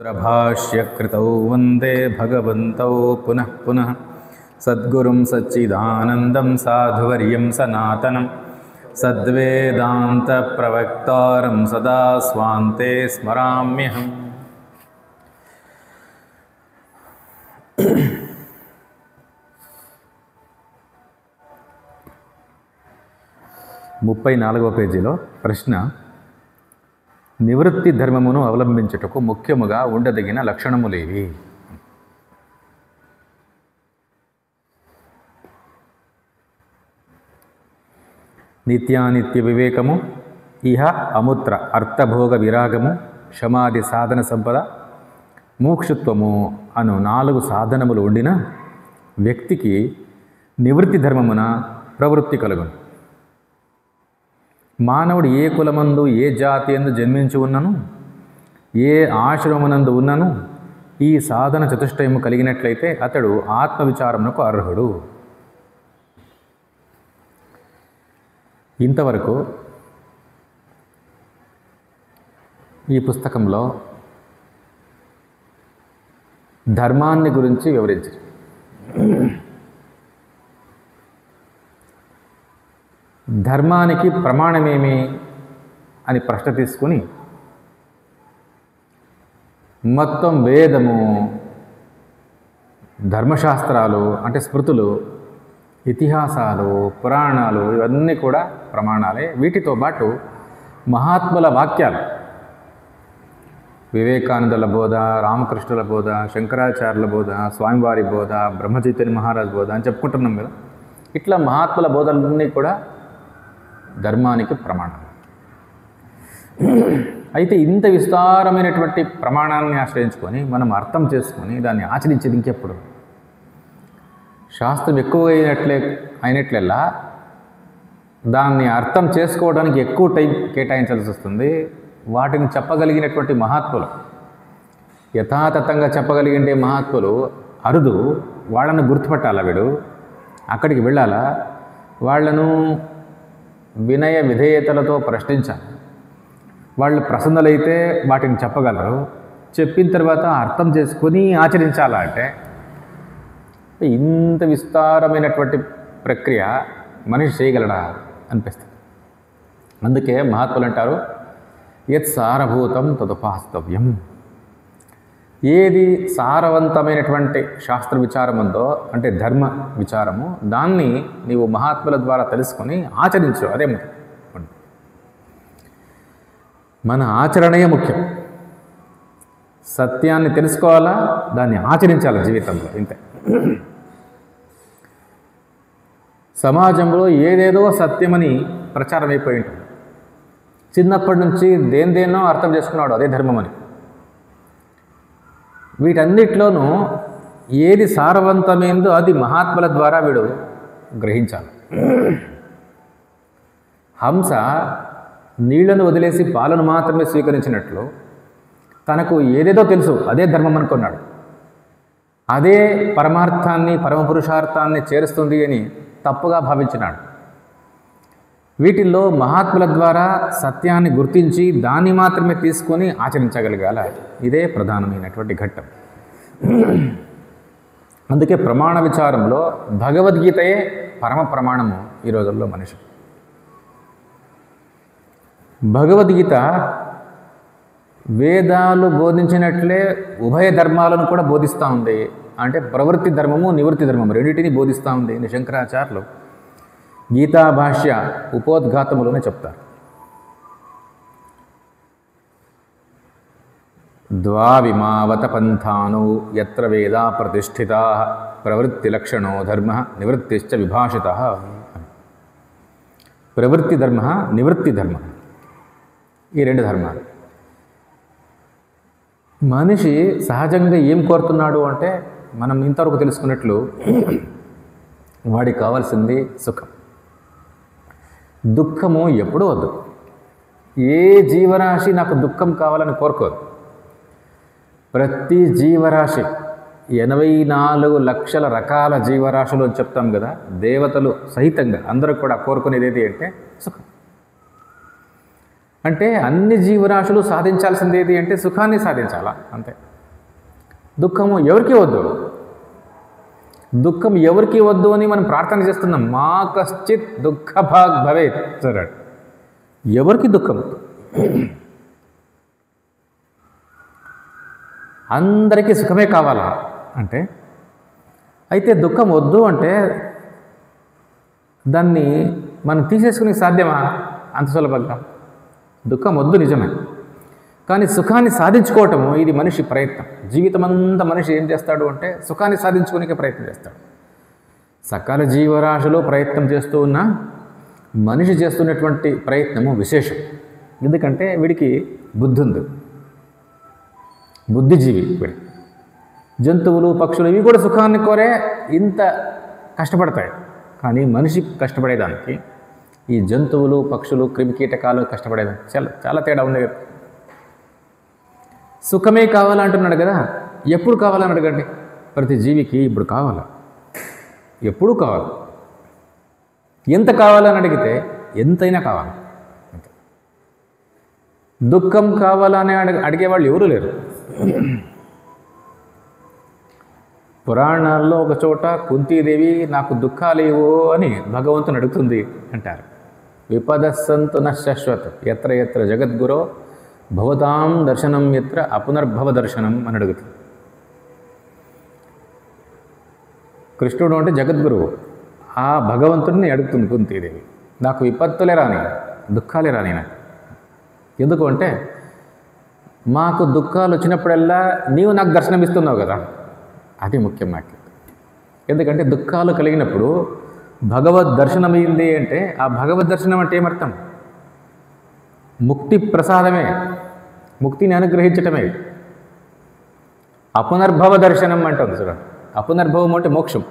प्रभाष्यकृतौ वन्दे भगवन्तौ पुनः पुनः सद्गुरुं सच्चिदानन्दं साधुवर्यं सनातनं सद्वेदान्तप्रवक्तारं सदा स्वान्ते स्मराम्यहम्। 34వ పేజీలో ప్రశ్న, నివృత్తి ధర్మమును అవలంబించుటకు ముఖ్యముగా ఉండదగిన లక్షణములేవి? నిత్యానిత్య వివేకము, ఇహ అముత్ర అర్థభోగ విరాగము, క్షమాది సాధన సంపద, మోక్షత్వము అను 4 సాధనములు ఉండిన వ్యక్తికి నివృత్తి ధర్మమున ప్రవృత్తి కలుగును. మానవుడు ఏ కులమందు ఏ జాతి ఎందు జన్మించి ఉన్నను, ఏ ఆశ్రమమునందు ఉన్నను ఈ సాధన చతుష్టయము కలిగినట్లయితే అతడు ఆత్మవిచారమునకు అర్హుడు. ఇంతవరకు ఈ పుస్తకంలో ధర్మాన్ని గురించి వివరించారు. ధర్మానికి ప్రమాణమేమి అని ప్రశ్న తీసుకుని మొత్తం వేదము, ధర్మశాస్త్రాలు అంటే స్మృతులు, ఇతిహాసాలు, పురాణాలు ఇవన్నీ కూడా ప్రమాణాలే. వీటితో పాటు మహాత్ముల వాక్యాలు, వివేకానందుల బోధ, రామకృష్ణుల బోధ, శంకరాచార్యుల బోధ, స్వామివారి బోధ, బ్రహ్మచైతన్య మహారాజ్ బోధ అని చెప్పుకుంటున్నాం కదా. ఇట్లా మహాత్ముల బోధలన్నీ కూడా ధర్మానికి ప్రమాణం. అయితే ఇంత విస్తారమైనటువంటి ప్రమాణాన్ని ఆశ్రయించుకొని మనం అర్థం చేసుకొని దాన్ని ఆచరించేది ఇంకెప్పుడు? శాస్త్రం ఎక్కువ అయినట్లెల్లా దాన్ని అర్థం చేసుకోవడానికి ఎక్కువ టైం కేటాయించాల్సి వస్తుంది. వాటిని చెప్పగలిగినటువంటి మహాత్ములు, యథాతథంగా చెప్పగలిగే మహాత్ములు అరుదు. వాళ్ళను గుర్తుపట్టాలా, వీడు అక్కడికి వెళ్ళాలా, వాళ్లను వినయ విధేయతలతో ప్రశ్నించాలి. వాళ్ళు ప్రసన్నలైతే వాటిని చెప్పగలరు. చెప్పిన తర్వాత అర్థం చేసుకొని ఆచరించాలా అంటే ఇంత విస్తారమైనటువంటి ప్రక్రియ మనిషి చేయగలడా అనిపిస్తుంది. అందుకే మహాత్ములు అంటారు, యత్ సారభూతం తదుపాస్తవ్యం. ఏది సారవంతమైనటువంటి శాస్త్ర విచారం ఉందో అంటే ధర్మ విచారము, దాన్ని నీవు మహాత్ముల ద్వారా తెలుసుకొని ఆచరించు. అదే మన ఆచరణయే ముఖ్యం. సత్యాన్ని తెలుసుకోవాలా, దాన్ని ఆచరించాలి జీవితంలో. ఇంతే. సమాజంలో ఏదేదో సత్యమని ప్రచారం అయిపోయి ఉంటుంది. చిన్నప్పటి నుంచి దేనిదేనో అర్థం చేసుకున్నాడు అదే ధర్మం అని. వీటన్నిటిలోనూ ఏది సారవంతమైందో అది మహాత్ముల ద్వారా వీడు గ్రహించాలి. హంస నీళ్లను వదిలేసి పాలను మాత్రమే స్వీకరించినట్లు తనకు ఏదేదో తెలుసు అదే ధర్మం అనుకున్నాడు. అదే పరమార్థాన్ని, పరమపురుషార్థాన్ని చేరుస్తుంది అని తప్పుగా భావించినాడు. వీటిల్లో మహాత్ముల ద్వారా సత్యాన్ని గుర్తించి దాన్ని మాత్రమే తీసుకొని ఆచరించగలగాల. ఇదే ప్రధానమైనటువంటి ఘట్టం. అందుకే ప్రమాణ విచారంలో భగవద్గీతయే పరమ ప్రమాణము ఈ రోజుల్లో మనిషి. భగవద్గీత వేదాలు బోధించినట్లే ఉభయ ధర్మాలను కూడా బోధిస్తూ ఉంది. అంటే ప్రవృత్తి ధర్మము, నివృత్తి ధర్మము రెండింటినీ బోధిస్తూ ఉంది. శంకరాచార్యులు గీతా భాష్య ఉపోద్ఘాతములోనే చెప్తారు. ద్వావిమావత పంథానౌ యత్ర వేదా ప్రతిష్ఠితా ప్రవృత్తి లక్షణో ధర్మ నివృత్తిశ్చ విభాషితః. ప్రవృత్తి ధర్మ, నివృత్తి ధర్మ, ఈ 2 ధర్మాలు. మనిషి సహజంగా ఏం కోరుతున్నాడు అంటే మనం ఇంతవరకు తెలుసుకున్నట్లు వాడికి కావాల్సింది సుఖం. దుఃఖము ఎప్పుడూ వద్దు. ఏ జీవరాశి నాకు దుఃఖం కావాలని కోరుకోదు. ప్రతి జీవరాశి 84 లక్షల రకాల జీవరాశులు అని చెప్తాం కదా, దేవతలు సహితంగా అందరూ కూడా కోరుకునేది ఏది అంటే సుఖం. అంటే అన్ని జీవరాశులు సాధించాల్సింది ఏది అంటే సుఖాన్ని సాధించాలా, అంతే. దుఃఖము ఎవరికి వద్దు, దుఃఖం ఎవరికి వద్దు అని మనం ప్రార్థన చేస్తున్నాం. మా కశ్చిత్ దుఃఖభాగ్ భవేత్ అన్నాడు. ఎవరికి దుఃఖం? అందరికీ సుఖమే కావాలా అంటే, అయితే దుఃఖం వద్దు అంటే దాన్ని మనం తీసేసుకునే సాధ్యమా? అంత సులభంగా దుఃఖం వద్దు నిజమే, కానీ సుఖాన్ని సాధించుకోవటము ఇది మనిషి ప్రయత్నం. జీవితం అంతా మనిషి ఏం చేస్తాడు అంటే సుఖాన్ని సాధించుకోనికే ప్రయత్నం చేస్తాడు. సకల జీవరాశిలో ప్రయత్నం చేస్తూ ఉన్న మనిషి చేస్తున్నటువంటి ప్రయత్నము విశేషం. ఎందుకంటే వీడికి బుద్ధి ఉంది, బుద్ధిజీవి వీడు. జంతువులు పక్షులు ఇవి కూడా సుఖాన్ని కోరే ఇంత కష్టపడతాయి, కానీ మనిషి కష్టపడేదానికి ఈ జంతువులు పక్షులు క్రిమికీటకాలు కష్టపడేదానికి చాలా తేడా ఉంది కదా. సుఖమే కావాలంటున్నాడు కదా, ఎప్పుడు కావాలని అడగండి. ప్రతి జీవికి ఇప్పుడు కావాలా, ఎప్పుడు కావాలి. ఎంత కావాలని అడిగితే ఎంతైనా కావాలి. దుఃఖం కావాలని అడిగేవాళ్ళు ఎవరూ లేరు. పురాణాల్లో ఒక చోట కుంతీదేవి నాకు దుఃఖాలేవో అని భగవంతుని అడుగుతుంది అంటారు. విపదస్సంతు నశ్శాశ్వత ఎత్ర ఎత్ర జగద్గురో భవతాం దర్శనం ఎత్ర అపునర్భవ దర్శనం అని అడుగుతుంది. కృష్ణుడు అంటే జగద్గురువు, ఆ భగవంతుడిని అడుగుతుంది కుంతీదేవి, నాకు విపత్తులే రాని, దుఃఖాలే రాని నాకు. ఎందుకు అంటే మాకు దుఃఖాలు వచ్చినప్పుడల్లా నీవు నాకు దర్శనం ఇస్తున్నావు కదా, అది ముఖ్యం నాకు. ఎందుకంటే దుఃఖాలు కలిగినప్పుడు భగవద్ దర్శనం అయింది అంటే ఆ భగవద్ దర్శనం అంటే ఏమర్థం? ముక్తి ప్రసాదమే, ముక్తిని అనుగ్రహించటమే. అపునర్భవ దర్శనం అంటుంది చూడండి. అపునర్భవం అంటే మోక్షం,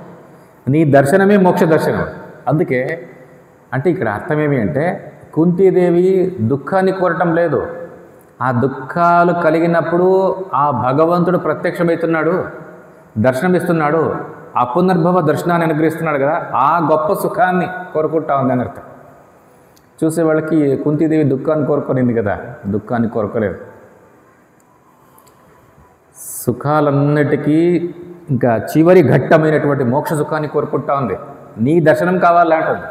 నీ దర్శనమే మోక్ష దర్శనం. అందుకే అంటే ఇక్కడ అర్థమేమి అంటే కుంతీదేవి దుఃఖాన్ని కోరటం లేదు, ఆ దుఃఖాలు కలిగినప్పుడు ఆ భగవంతుడు ప్రత్యక్షమవుతున్నాడు, దర్శనమిస్తున్నాడు, అపునర్భవ దర్శనాన్ని అనుగ్రహిస్తున్నాడు కదా, ఆ గొప్ప సుఖాన్ని కోరుకుంటా ఉంది అని అర్థం. చూసే వాళ్ళకి కుంతీదేవి దుఃఖాన్ని కోరుకోనింది కదా, దుఃఖాన్ని కోరుకోలేదు. సుఖాలన్నిటికీ ఇంకా చివరి ఘట్టమైనటువంటి మోక్ష సుఖాన్ని కోరుకుంటా ఉంది. నీ దర్శనం కావాలంటుంది.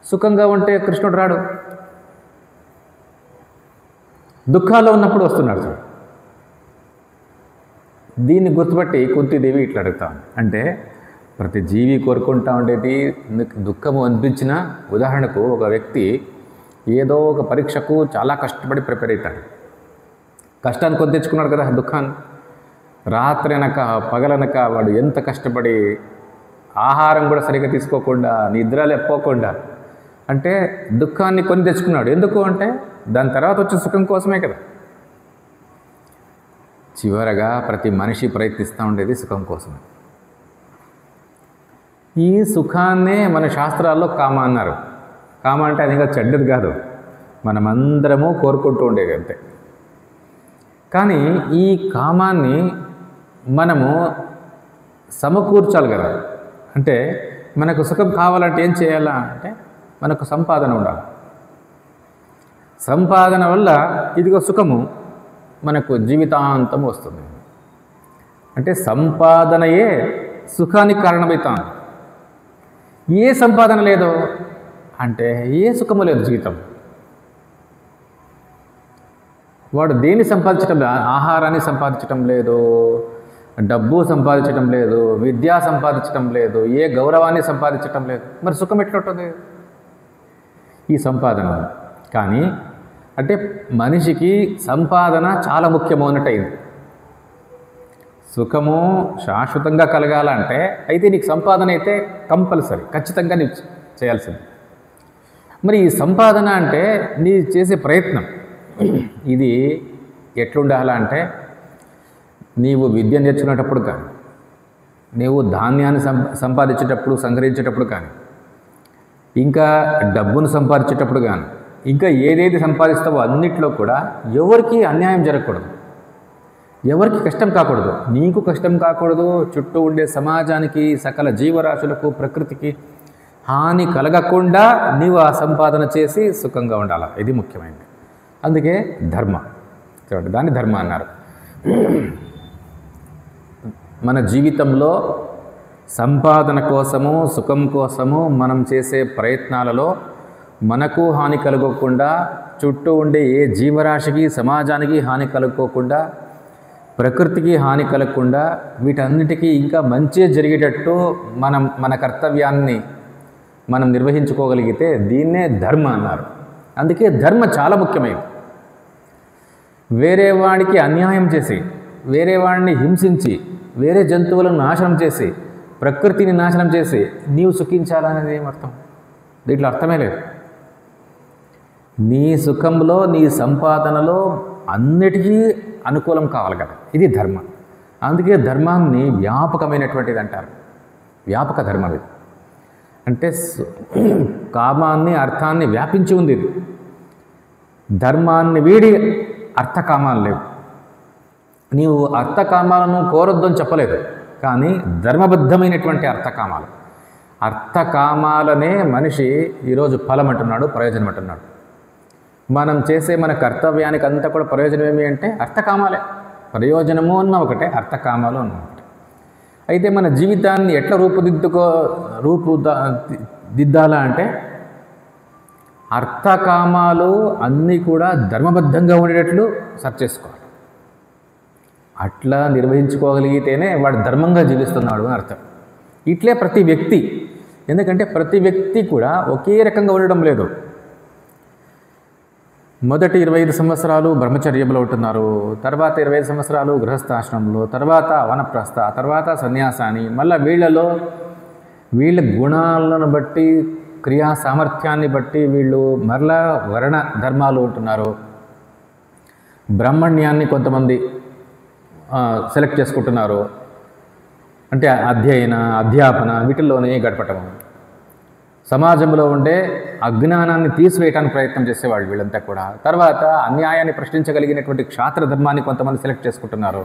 సుఖంగా ఉంటే కృష్ణుడు రాడు, దుఃఖాల్లో ఉన్నప్పుడు వస్తున్నాడు చూడు. దీన్ని గుర్తుపట్టి కుంతీదేవి ఇట్లా అడుగుతాం. అంటే ప్రతి జీవి కోరుకుంటా ఉండేది దుఃఖము అనిపించిన. ఉదాహరణకు ఒక వ్యక్తి ఏదో ఒక పరీక్షకు చాలా కష్టపడి ప్రిపేర్ అవుతాడు, కష్టాన్ని కొని తెచ్చుకున్నాడు కదా దుఃఖాన్ని. రాత్రి అనక పగలనక వాడు ఎంత కష్టపడి ఆహారం కూడా సరిగ్గా తీసుకోకుండా నిద్ర లేకపోకుండా అంటే దుఃఖాన్ని కొని తెచ్చుకున్నాడు. ఎందుకు అంటే దాని తర్వాత వచ్చే సుఖం కోసమే కదా. చివరగా ప్రతి మనిషి ప్రయత్నిస్తూ ఉండేది సుఖం కోసమే. ఈ సుఖాన్నే మన శాస్త్రాల్లో కామ అన్నారు. కామ అంటే అది ఇంకా చెడ్డది కాదు, మనమందరము కోరుకుంటూ ఉండేది అంతే. కానీ ఈ కామాన్ని మనము సమకూర్చాలి కదా. అంటే మనకు సుఖం కావాలంటే ఏం చేయాలా అంటే మనకు సంపాదన ఉండాలి. సంపాదన వల్ల ఇదిగో సుఖము మనకు జీవితాంతం వస్తుంది. అంటే సంపాదనయే సుఖానికి కారణమవుతాం. ఏ సంపాదన లేదో అంటే ఏ సుఖము లేదు జీవితం. వాడు దేన్ని సంపాదించటం లేదు, ఆహారాన్ని సంపాదించటం లేదు, డబ్బు సంపాదించటం లేదు, విద్య సంపాదించటం లేదు, ఏ గౌరవాన్ని సంపాదించటం లేదు. మరి సుఖం ఎట్లుంటుంది ఈ సంపాదన? కానీ అంటే మనిషికి సంపాదన చాలా ముఖ్యము అన్నట్టయింది. సుఖము శాశ్వతంగా కలగాలంటే అయితే నీకు సంపాదన అయితే కంపల్సరీ, ఖచ్చితంగా నీకు చేయాల్సింది. మరి ఈ సంపాదన అంటే నీ చేసే ప్రయత్నం ఇది ఎట్లుండాలంటే నీవు విద్య నేర్చుకునేటప్పుడు కానీ, నీవు ధాన్యాన్ని సంపాదించేటప్పుడు సంగ్రహించేటప్పుడు కానీ, ఇంకా డబ్బును సంపాదించేటప్పుడు కానీ, ఇంకా ఏదేది సంపాదిస్తావో అన్నిట్లో కూడా ఎవరికి అన్యాయం జరగకూడదు, ఎవరికి కష్టం కాకూడదు. నీకు కష్టం కాకూడదు, చుట్టూ ఉండే సమాజానికి, సకల జీవరాశులకు, ప్రకృతికి హాని కలగకుండా నీవు ఆ సంపాదన చేసి సుఖంగా ఉండాలి. ఇది ముఖ్యమైనది. అందుకే ధర్మ, చూడండి దాన్ని ధర్మ అన్నారు. మన జీవితంలో సంపాదన కోసము, సుఖం కోసము మనం చేసే ప్రయత్నాలలో మనకు హాని కలుగకుండా, చుట్టూ ఉండే ఏ జీవరాశికి, సమాజానికి హాని కలుక్కోకుండా, ప్రకృతికి హాని కలగకుండా, వీటన్నిటికీ ఇంకా మంచి జరిగేటట్టు మన కర్తవ్యాన్ని మనం నిర్వహించుకోగలిగితే దీన్నే ధర్మ అన్నారు. అందుకే ధర్మ చాలా ముఖ్యమైనది. వేరే వాడికి అన్యాయం చేసి, వేరే వాడిని హింసించి, వేరే జంతువులను నాశనం చేసి, ప్రకృతిని నాశనం చేసి నీవు సుఖించాలనేది ఏమర్థం? దీంట్లో అర్థమే లేదు. నీ సుఖంలో, నీ సంపాదనలో అన్నిటికీ అనుకూలం కావాలి కదా, ఇది ధర్మం. అందుకే ధర్మాన్ని వ్యాపకమైనటువంటిది అంటారు. వ్యాపక ధర్మం ఇది అంటే కామాన్ని, అర్థాన్ని వ్యాపించి ఉంది. ఇది ధర్మాన్ని వీడి అర్థకామాలు లేవు. నీవు అర్థకామాలను కోరొద్దని చెప్పలేదు, కానీ ధర్మబద్ధమైనటువంటి అర్థకామాలు. అర్థకామాలనే మనిషి ఈరోజు ఫలం అంటున్నాడు, ప్రయోజనం అంటున్నాడు. మనం చేసే మన కర్తవ్యానికి అంతా కూడా ప్రయోజనం ఏమి అంటే అర్థకామాలే. ప్రయోజనము అన్న ఒకటే, అర్థకామాలు అన్న ఒకటే. అయితే మన జీవితాన్ని ఎట్లా రూపుదిద్దాలా అంటే అర్థకామాలు అన్నీ కూడా ధర్మబద్ధంగా ఉండేటట్లు సర్చ్ చేసుకోవాలి. అట్లా నిర్వహించుకోగలిగితేనే వాడు ధర్మంగా జీవిస్తున్నాడు అని అర్థం. ఇట్లే ప్రతి వ్యక్తి, ఎందుకంటే ప్రతి వ్యక్తి కూడా ఒకే రకంగా ఉండడం లేదు. మొదటి 25 సంవత్సరాలు బ్రహ్మచర్యంలో ఉంటున్నారు, తర్వాత 25 సంవత్సరాలు గృహస్థాశ్రమంలో, తర్వాత వనప్రస్థ, తర్వాత సన్యాసాని. మళ్ళీ వీళ్ళ గుణాలను బట్టి, క్రియా సామర్థ్యాన్ని బట్టి వీళ్ళు మరలా వర్ణ ధర్మాలు ఉంటున్నారు. బ్రాహ్మణ్యాన్ని కొంతమంది సెలెక్ట్ చేసుకుంటున్నారు, అంటే అధ్యాపన వీటిల్లోనే గడపటము. సమాజంలో ఉండే అజ్ఞానాన్ని తీసివేయడానికి ప్రయత్నం చేసేవాళ్ళు వీళ్ళంతా కూడా. తర్వాత అన్యాయాన్ని ప్రశ్నించగలిగినటువంటి క్షాత్ర ధర్మాన్ని కొంతమంది సెలెక్ట్ చేసుకుంటున్నారు.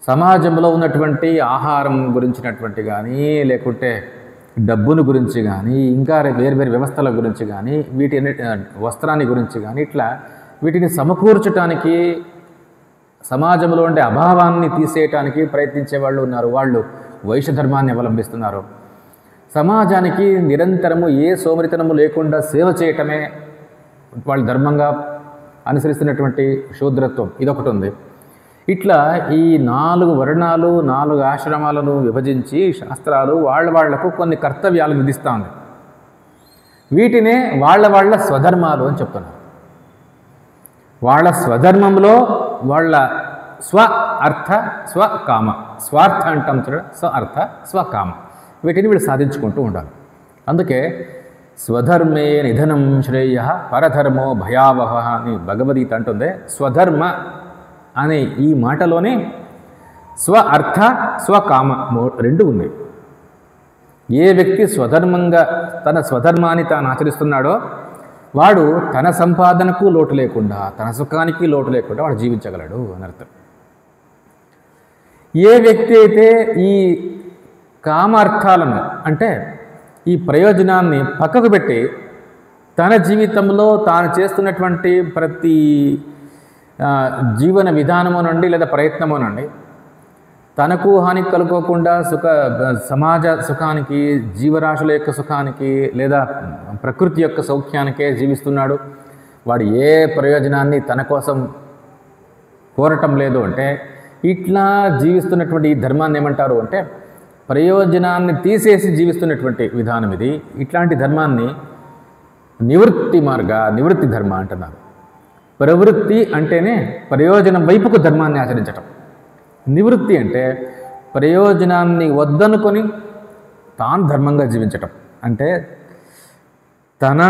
సమాజంలో ఉన్నటువంటి ఆహారం గురించినటువంటి కానీ, లేకుంటే డబ్బును గురించి కానీ, ఇంకా వేరు వ్యవస్థల గురించి కానీ, వస్త్రాన్ని గురించి కానీ, ఇట్లా వీటిని సమకూర్చడానికి, సమాజంలో ఉండే అభావాన్ని తీసేయటానికి ప్రయత్నించే వాళ్ళు ఉన్నారు. వాళ్ళు వైశ్య ధర్మాన్ని అవలంబిస్తున్నారు. సమాజానికి నిరంతరము ఏ సోమరితనము లేకుండా సేవ చేయటమే వాళ్ళు ధర్మంగా అనుసరిస్తున్నటువంటి శూద్రత్వం ఇదొకటి ఉంది. ఇట్లా ఈ 4 వర్ణాలు, 4 ఆశ్రమాలను విభజించి శాస్త్రాలు వాళ్లకు కొన్ని కర్తవ్యాలు విధిస్తూ ఉంది. వీటినే వాళ్ళ స్వధర్మాలు అని చెప్తున్నారు. వాళ్ళ స్వధర్మంలో వాళ్ళ స్వ అర్థ స్వకామ, స్వార్థ అంటాం చూడ, స్వ అర్థ స్వకామ, వీటిని వీళ్ళు సాధించుకుంటూ ఉండాలి. అందుకే స్వధర్మే నిధనం శ్రేయ పరధర్మో భయావహ అని భగవద్గీత అంటుంది. స్వధర్మ అనే ఈ మాటలోనే స్వ అర్థ స్వకామ 2 ఉన్నాయి. ఏ వ్యక్తి స్వధర్మంగా తన స్వధర్మాన్ని తాను ఆచరిస్తున్నాడో వాడు తన సంపాదనకు లోటు లేకుండా, తన సుఖానికి లోటు లేకుండా వాడు జీవించగలడు అని అర్థం. ఏ వ్యక్తి అయితే ఈ కామార్థాలను అంటే ఈ ప్రయోజనాన్ని పక్కకు పెట్టి తన జీవితంలో తాను చేస్తున్నటువంటి ప్రతి జీవన విధానము నుండి లేదా ప్రయత్నము నుండి తనకు హాని కలుకోకుండా సమాజ సుఖానికి, జీవరాశుల యొక్క సుఖానికి లేదా ప్రకృతి యొక్క సౌఖ్యానికే జీవిస్తున్నాడు, వాడు ఏ ప్రయోజనాన్ని తన కోసం కోరటం లేదు అంటే ఇట్లా జీవిస్తున్నటువంటి ఈ ధర్మాన్ని ఏమంటారు అంటే ప్రయోజనాన్ని తీసేసి జీవిస్తున్నటువంటి విధానం ఇది. ఇట్లాంటి ధర్మాన్ని నివృత్తి ధర్మ అంటున్నారు. ప్రవృత్తి అంటేనే ప్రయోజనం వైపుకు ధర్మాన్ని ఆచరించటం. నివృత్తి అంటే ప్రయోజనాన్ని వద్దనుకొని తాను ధర్మంగా జీవించటం. అంటే తన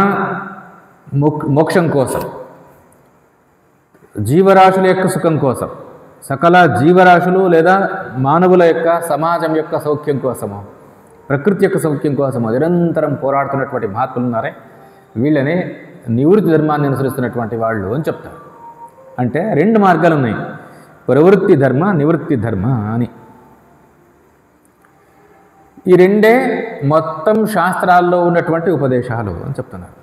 మోక్షం కోసం, జీవరాశుల యొక్క సుఖం కోసం, సకల జీవరాశులు లేదా మానవుల యొక్క సమాజం యొక్క సౌఖ్యం కోసము, ప్రకృతి యొక్క సౌఖ్యం కోసము నిరంతరం పోరాడుతున్నటువంటి మహాత్ములు ఉన్నారే, వీళ్ళనే నివృత్తి ధర్మాన్ని అనుసరిస్తున్నటువంటి వాళ్ళు అని చెప్తారు. అంటే 2 మార్గాలు ఉన్నాయి, ప్రవృత్తి ధర్మ, నివృత్తి ధర్మ అని. ఈ 2 మొత్తం శాస్త్రాల్లో ఉన్నటువంటి ఉపదేశాలు అని చెప్తున్నారు.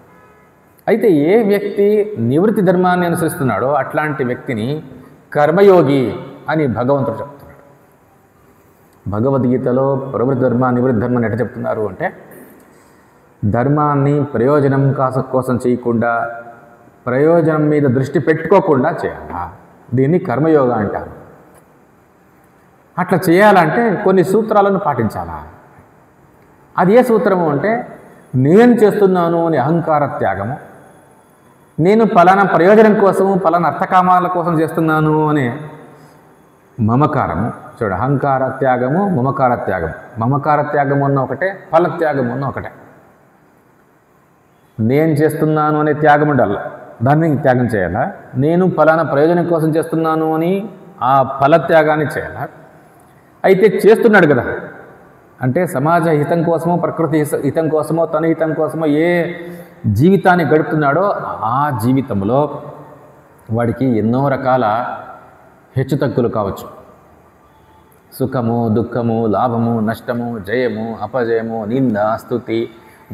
అయితే ఏ వ్యక్తి నివృత్తి ధర్మాన్ని అనుసరిస్తున్నాడో అట్లాంటి వ్యక్తిని కర్మయోగి అని భగవంతుడు చెప్తున్నాడు. భగవద్గీతలో ప్రవృత్తి ధర్మ నివృత్తి ధర్మాన్ని ఎట్లా చెప్తున్నారు అంటే, ధర్మాన్ని ప్రయోజనం కోసం చేయకుండా, ప్రయోజనం మీద దృష్టి పెట్టుకోకుండా చేయాలా. దీన్ని కర్మయోగ అంటారు. అట్లా చేయాలంటే కొన్ని సూత్రాలను పాటించాలా. అది ఏ సూత్రము అంటే, నేను చేస్తున్నాను అని అహంకార త్యాగము, నేను ఫలానా ప్రయోజనం కోసము ఫలానా అర్థకామాల కోసం చేస్తున్నాను అనే మమకారము. చూడు, అహంకార త్యాగము, మమకార త్యాగం. మమకార త్యాగం ఉన్న ఒకటే, ఫల త్యాగం ఉన్న ఒకటే. నేను చేస్తున్నాను అనే త్యాగం ఉండాలి, దాన్ని త్యాగం చేయాలా. నేను ఫలానా ప్రయోజనం కోసం చేస్తున్నాను అని ఆ ఫల త్యాగాన్ని చేయాలా. అయితే చేస్తున్నాడు కదా, అంటే సమాజ హితం కోసమో, ప్రకృతి హితం కోసమో, తన హితం కోసమో ఏ జీవితాన్ని గడుపుతున్నాడో ఆ జీవితంలో వాడికి ఎన్నో రకాల హెచ్చుతగ్గులు కావచ్చు. సుఖము, దుఃఖము, లాభము, నష్టము, జయము, అపజయము, నింద, స్తుతి,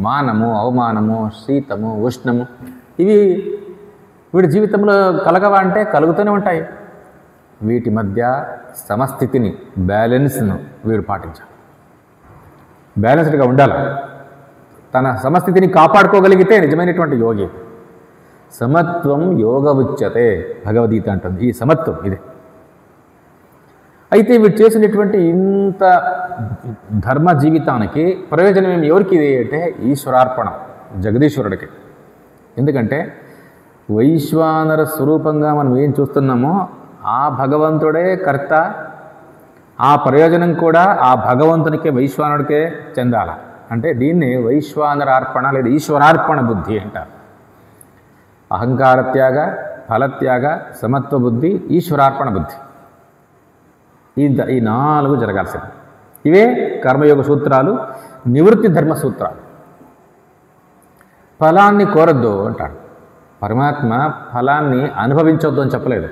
మానము, అవమానము, శీతము, ఉష్ణము, ఇవి వీడి జీవితంలో కలగవా అంటే కలుగుతూనే ఉంటాయి. వీటి మధ్య సమస్థితిని, బ్యాలెన్స్ను వీడు పాటించాలి. బ్యాలెన్స్డ్గా ఉండాలి. తన సమస్థితిని కాపాడుకోగలిగితే నిజమైనటువంటి యోగి. సమత్వం యోగ ఉచ్యతే, భగవద్గీత అంటుంది. ఈ సమత్వం ఇదే. అయితే వీడు చేసినటువంటి ఇంత ధర్మ జీవితానికి ప్రయోజనం ఎవరికి ఇది అంటే ఈశ్వరార్పణం, జగదీశ్వరుడికి. ఎందుకంటే వైశ్వానర స్వరూపంగా మనం ఏం చూస్తున్నామో ఆ భగవంతుడే కర్త, ఆ ప్రయోజనం కూడా ఆ భగవంతునికే, వైశ్వానుడికే చెందాల. అంటే దీన్ని వైశ్వానరార్పణ లేదా ఈశ్వరార్పణ బుద్ధి అంటారు. అహంకార త్యాగ, ఫలత్యాగ, సమత్వ బుద్ధి, ఈశ్వరార్పణ బుద్ధి, ఈ 4 జరగాల్సింది. ఇవే కర్మయోగ సూత్రాలు, నివృత్తి ధర్మ సూత్రాలు. ఫలాన్ని కోరద్దు అంటాడు పరమాత్మ. ఫలాన్ని అనుభవించవద్దు అని చెప్పలేదు.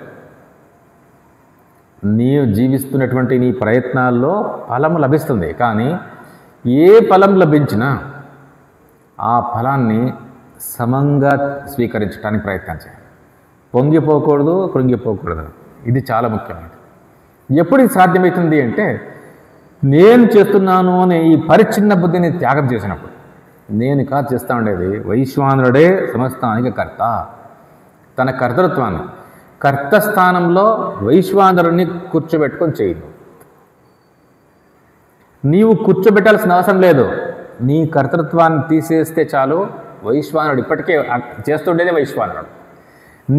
నీవు జీవిస్తున్నటువంటి నీ ప్రయత్నాల్లో ఫలం లభిస్తుంది, కానీ ఏ ఫలం లభించినా ఆ ఫలాన్ని సమంగా స్వీకరించడానికి ప్రయత్నం చేయాలి. పొంగిపోకూడదు, కృంగిపోకూడదు. ఇది చాలా ముఖ్యమైనది. ఎప్పుడు ఇది సాధ్యమవుతుంది అంటే, నేను చేస్తున్నాను అనే ఈ పరిచ్ఛిన్న బుద్ధిని త్యాగం చేసినప్పుడు. నేను కాదు చేస్తూ ఉండేది, వైశ్వానరుడే సమస్తానికి కర్త. తన కర్తృత్వాన్ని, కర్తస్థానంలో వైశ్వానరుని కూర్చోబెట్టుకొని చేయదు. నీవు కూర్చోబెట్టాల్సిన అవసరం లేదు. నీ కర్తృత్వాన్ని తీసేస్తే చాలు. వైశ్వానరుడు ఇప్పటికే చేస్తుండేదే వైశ్వానరుడు.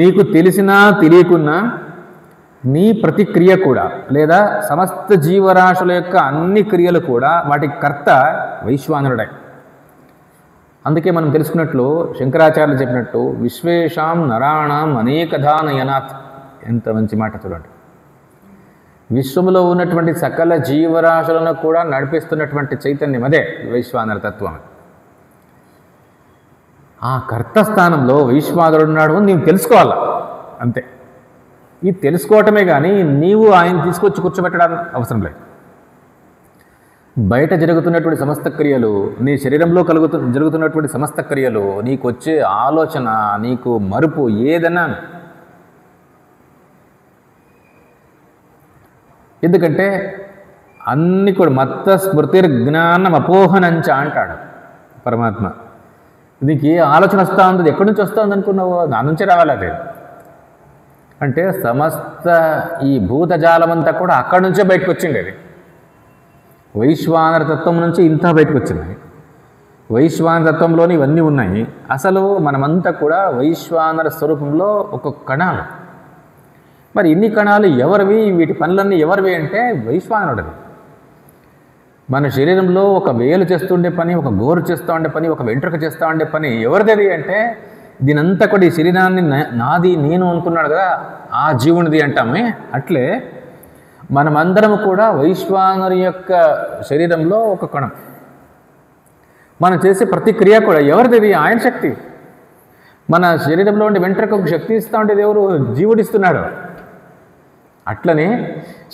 నీకు తెలిసినా తెలియకున్నా నీ ప్రతిక్రియ కూడా, లేదా సమస్త జీవరాశుల యొక్క అన్ని క్రియలు కూడా వాటి కర్త వైశ్వానరుడే. అందుకే మనం తెలుసుకున్నట్లు శంకరాచార్యులు చెప్పినట్టు, విశ్వేషాం నరాణం అనేకధా నయనాత్. ఎంత మంచి మాట చూడండి. విశ్వములో ఉన్నటువంటి సకల జీవరాశులను కూడా నడిపిస్తున్నటువంటి చైతన్యం అదే వైశ్వానర తత్వం. ఆ కర్తస్థానంలో వైశ్వానరుడు ఉన్నాడు అని నీవు తెలుసుకోవాలా, అంతే. ఇది తెలుసుకోవటమే కానీ నీవు ఆయన తీసుకొచ్చి కూర్చోబెట్టడానికి అవసరం లేదు. బయట జరుగుతున్నటువంటి సమస్త క్రియలు, నీ శరీరంలో జరుగుతున్నటువంటి సమస్త క్రియలు, నీకు వచ్చే ఆలోచన, నీకు మరుపు ఏదన్నా, ఎందుకంటే అన్ని కూడా మత్త స్మృతిర్జ్ఞానం అపోహనంచ అంటాడు పరమాత్మ. నీకు ఏ ఆలోచన వస్తూ ఉంది, ఎక్కడి నుంచి వస్తుంది అనుకున్నావు, నా నుంచే రావాలి. అదే అంటే సమస్త ఈ భూతజాలమంతా కూడా అక్కడి నుంచే బయటకు వచ్చిండేది. వైశ్వానర తత్వం నుంచి ఇంత బయటకు వచ్చింది. వైశ్వానర తత్వంలోని ఇవన్నీ ఉన్నాయి. అసలు మనమంతా కూడా వైశ్వానర స్వరూపంలో ఒక కణాలు. మరి ఇన్ని కణాలు ఎవరివి, వీటి పనులన్నీ ఎవరివి అంటే వైశ్వానరుడివి. మన శరీరంలో ఒక వేలు చేస్తుండే పని, ఒక గోరు చేస్తూ ఉండే పని, ఒక వెంట్రుక చేస్తూ ఉండే పని ఎవరిది అంటే, దీనంతా కూడా ఈ శరీరాన్ని నాది నేను అనుకున్నాడు కదా, ఆ జీవునిది అంటామే. అట్లే మనమందరం కూడా వైశ్వానరు యొక్క శరీరంలో ఒక కణం. మనం చేసే ప్రతి క్రియ కూడా ఎవరిది, ఆయన శక్తి. మన శరీరంలో ఉండే వెంట్రుకకు శక్తి ఇస్తూ ఉండేది ఎవరు, జీవుడిస్తున్నాడు. అట్లనే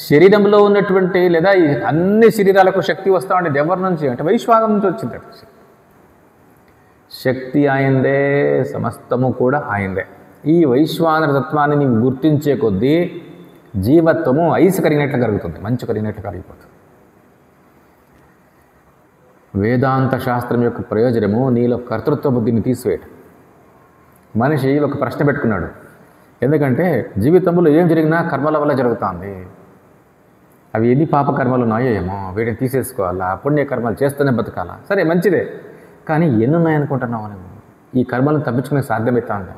శరీరంలో ఉన్నటువంటి లేదా ఈ అన్ని శరీరాలకు శక్తి వస్తూ ఉండేది ఎవరి నుంచి అంటే వైశ్వానం నుంచి వచ్చింది. శక్తి ఆయందే, సమస్తము కూడా ఆయందే. ఈ వైశ్వానర తత్వాన్ని నీవు గుర్తించే కొద్దీ జీవత్వము ఐసు కరిగినట్లు కరుగుతుంది, మంచు కరిగినట్లు కరిగిపోతుంది. వేదాంత శాస్త్రం యొక్క ప్రయోజనము నీలో కర్తృత్వ బుద్ధిని తీసివేయటం. మనిషి ఒక ప్రశ్న పెట్టుకున్నాడు, ఎందుకంటే జీవితంలో ఏం జరిగినా కర్మల వల్ల జరుగుతుంది. అవి ఎన్ని పాప కర్మలు ఉన్నాయో ఏమో, వీటిని తీసేసుకోవాలా, పుణ్యకర్మలు చేస్తూనే బతకాలా. సరే మంచిదే, కానీ ఎన్ని ఉన్నాయనుకుంటున్నావు నువ్వు? ఈ కర్మలను తప్పించుకునే సాధ్యమవుతా ఉంది.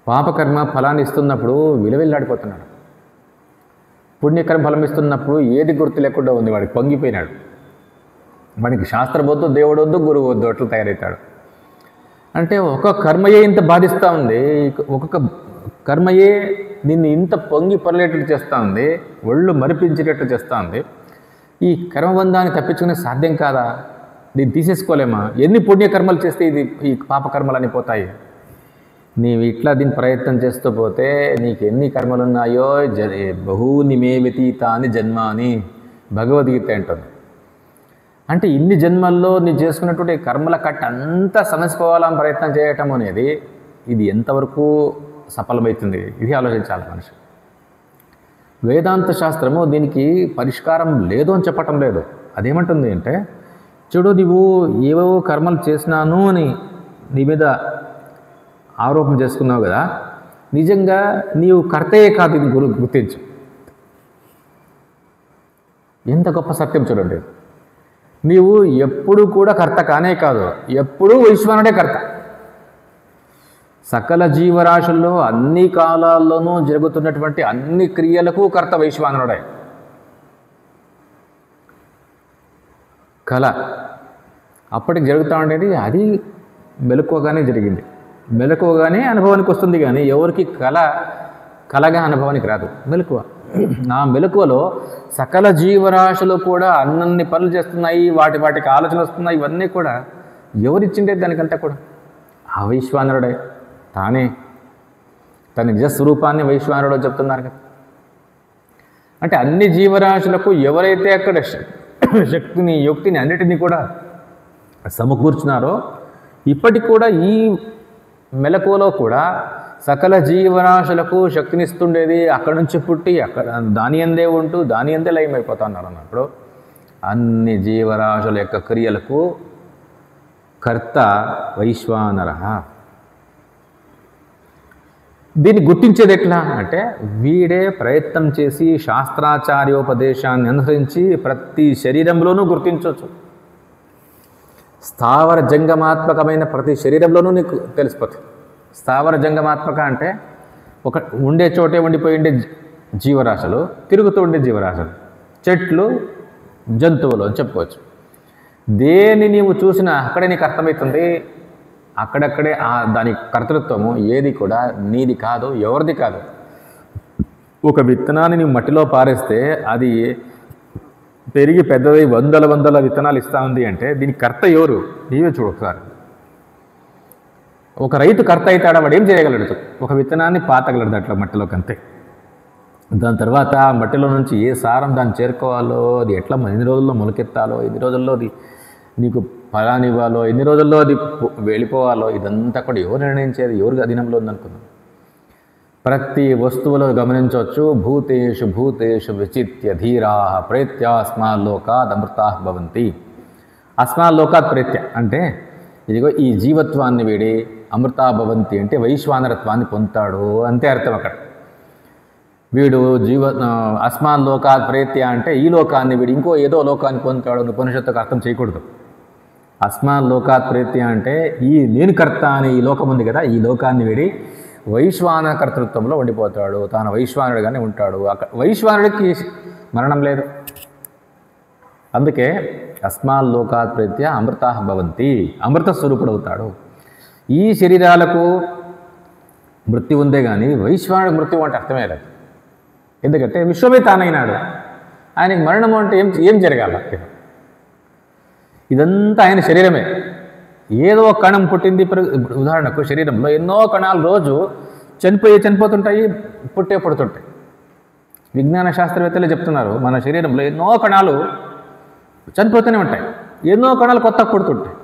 పాపకర్మ ఫలాన్ని ఇస్తున్నప్పుడు విలువెల్లాడిపోతున్నాడు. పుణ్యకర్మ ఫలం ఇస్తున్నప్పుడు ఏది గుర్తు లేకుండా ఉంది, వాడికి పొంగిపోయినాడు. వాడికి శాస్త్రం వద్దు, దేవుడు వద్దు, గురువు వద్దు, అట్లా తయారవుతాడు. అంటే ఒక కర్మయే ఇంత బాధిస్తూ ఉంది, ఒక్కొక్క కర్మయే నిన్ను ఇంత పొంగి పొరలేటట్టు చేస్తూ ఉంది, ఒళ్ళు మరిపించేటట్టు చేస్తూ ఉంది. ఈ కర్మబంధాన్ని తప్పించుకునే సాధ్యం కాదా? దీన్ని తీసేసుకోలేమా? ఎన్ని పుణ్యకర్మలు చేస్తే ఈ పాపకర్మలు అని పోతాయి. నీవు ఇట్లా దీన్ని ప్రయత్నం చేస్తూ పోతే నీకు ఎన్ని కర్మలు ఉన్నాయో బహూని మే వ్యతీతాని జన్మాని భగవద్గీత అంటుంది. అంటే ఇన్ని జన్మల్లో నీ చేసుకున్నటువంటి కర్మల కట్ట అంతా సమసిపోవాలని ప్రయత్నం చేయటం అనేది ఇది ఎంతవరకు సఫలమవుతుంది? ఇది ఆలోచించాలి మనిషి. వేదాంత శాస్త్రము దీనికి పరిష్కారం లేదు అని చెప్పటం లేదు. అదేమంటుంది అంటే, చూడు, నువ్వు ఏవేవో కర్మలు చేసినాను అని నీ మీద ఆరోపణ చేసుకున్నావు కదా, నిజంగా నీవు కర్తయే కాదు, ఇది గుర్తించు. ఎంత గొప్ప సత్యం చూడండి. నీవు ఎప్పుడు కూడా కర్త కానే కాదు, ఎప్పుడూ వైశ్వానుడే కర్త. సకల జీవరాశుల్లో అన్ని కాలాల్లోనూ జరుగుతున్నటువంటి అన్ని క్రియలకు కర్త వైశ్వానుడే. కళ అప్పటికి జరుగుతూ ఉండేది, అది మెలకువగానే జరిగింది. మెలకువగానే అనుభవానికి వస్తుంది, కానీ ఎవరికి కళగా అనుభవానికి రాదు. మెలకువ, ఆ మెలకువలో సకల జీవరాశులు కూడా అన్ని పనులు చేస్తున్నాయి, వాటికి ఆలోచన వస్తున్నాయి. ఇవన్నీ కూడా ఎవరిచ్చిండే దానికంతా కూడా ఆ వైశ్వానరుడే. తానే తన నిజస్వరూపాన్ని వైశ్వానరుడు చెప్తున్నారు కదా. అంటే అన్ని జీవరాశులకు ఎవరైతే అక్కడ శక్తిని, యుక్తిని అన్నిటినీ కూడా సమకూర్చున్నారో, ఇప్పటికి కూడా ఈ మెలకువలో కూడా సకల జీవరాశులకు శక్తినిస్తుండేది అక్కడి నుంచి పుట్టి అక్కడ దాని అందే ఉంటూ దాని అందే లయమైపోతున్నారు అన్నప్పుడు అన్ని జీవరాశుల యొక్క క్రియలకు కర్త వైశ్వానర. దీన్ని గుర్తించేది ఎట్లా అంటే, వీడే ప్రయత్నం చేసి శాస్త్రాచార్యోపదేశాన్ని అనుసరించి ప్రతి శరీరంలోనూ గుర్తించవచ్చు. స్థావర జంగమాత్మకమైన ప్రతి శరీరంలోనూ నీకు తెలిసిపోతుంది. స్థావర జంగమాత్మక అంటే ఒక ఉండే చోటే ఉండిపోయి ఉండే జీవరాశులు, తిరుగుతూ ఉండే జీవరాశులు, చెట్లు, జంతువులు అని చెప్పుకోవచ్చు. దేన్ని నీవు చూసినా అక్కడే నీకు అర్థమవుతుంది, అక్కడక్కడే దాని కర్తృత్వము ఏది కూడా నీది కాదు, ఎవరిది కాదు. ఒక విత్తనాన్ని నీవు మట్టిలో పారేస్తే అది పెరిగి పెద్దది వందల విత్తనాలు ఇస్తూ ఉంది అంటే దీనికి కర్త ఎవరు? నీవే చూడు ఒకసారి. ఒక రైతు కర్త అవుతాడా? వాడు ఏం చేయగలడు? ఒక విత్తనాన్ని పాతగలడు అట్లా మట్టిలోకి, అంతే. దాని తర్వాత ఆ మట్టిలో నుంచి ఏ సారం దాన్ని చేరుకోవాలో, అది ఎట్లా ఎన్ని రోజుల్లో మొలకెత్తాలో, ఎన్ని రోజుల్లో అది నీకు ఫలానివ్వాలో, ఎన్ని రోజుల్లో అది వెళ్ళిపోవాలో, ఇదంతా కూడా ఎవరు నిర్ణయించేది? ఎవరు అధీనంలో ఉందనుకున్నాం. ప్రతి వస్తువులో గమనించవచ్చు. భూతేషు భూతేషు విచిత్య ధీరా ప్రేత్యాస్మాల్లోకాద్ అమృతా భవంతి. అస్మాల్లోకాత్ ప్రేత్య అంటే ఇదిగో ఈ జీవత్వాన్ని వీడి అమృతా భవంతి అంటే వైశ్వానరత్వాన్ని పొందుతాడు అంతే అర్థం. అక్కడ వీడు అస్మాల్లోకాత్ ప్రేత్య అంటే ఈ లోకాన్ని వీడు ఇంకో ఏదో లోకాన్ని పొందుతాడు. ఉపనిషత్తుకు అర్థం చేయకూడదు. అస్మాల్లోకాత్ ప్రేత్య అంటే ఈ నేను కర్త అని ఈ లోకం ఉంది కదా, ఈ లోకాన్ని వీడి వైశ్వాన కర్తృత్వంలో ఉండిపోతాడు. తాను వైశ్వానుడిగానే ఉంటాడు. వైశ్వానుడికి మరణం లేదు. అందుకే అస్మాల్లోకాత్ ప్రేత్య అమృతా భవంతి, అమృత స్వరూపుడు అవుతాడు. ఈ శరీరాలకు మృత్యు ఉందే కానీ వైశ్వానుడికి మృత్యు అంటే అర్థమే లేదు. ఎందుకంటే విశ్వమే తానైనాడు. ఆయనకి మరణం అంటే ఏం జరగాల? ఇదంతా ఆయన శరీరమే. ఏదో కణం పుట్టింది. ఉదాహరణకు శరీరంలో ఎన్నో కణాలు రోజు చనిపోతుంటాయి, పుడుతుంటాయి. విజ్ఞాన శాస్త్రవేత్తలే చెప్తున్నారు, మన శరీరంలో ఎన్నో కణాలు చనిపోతూనే ఉంటాయి, ఎన్నో కణాలు కొత్త పుడుతుంటాయి.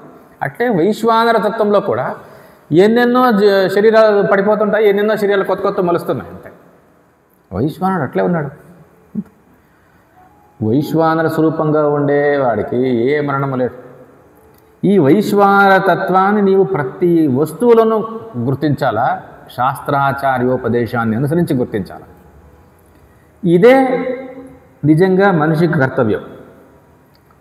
అట్లే వైశ్వానర తత్వంలో కూడా ఎన్నెన్నో శరీరాలు పడిపోతుంటాయి, ఎన్నెన్నో శరీరాలు కొత్త మలుస్తున్నాయి. అంతే వైశ్వానుడు అట్లే ఉన్నాడు. వైశ్వానర స్వరూపంగా ఉండేవాడికి ఏ మరణము లేదు. ఈ వైశ్వానర తత్వాన్ని నీవు ప్రతి వస్తువులను గుర్తించాలా, శాస్త్రాచార్యోపదేశాన్ని అనుసరించి గుర్తించాలి. ఇదే నిజంగా మనిషికి కర్తవ్యం.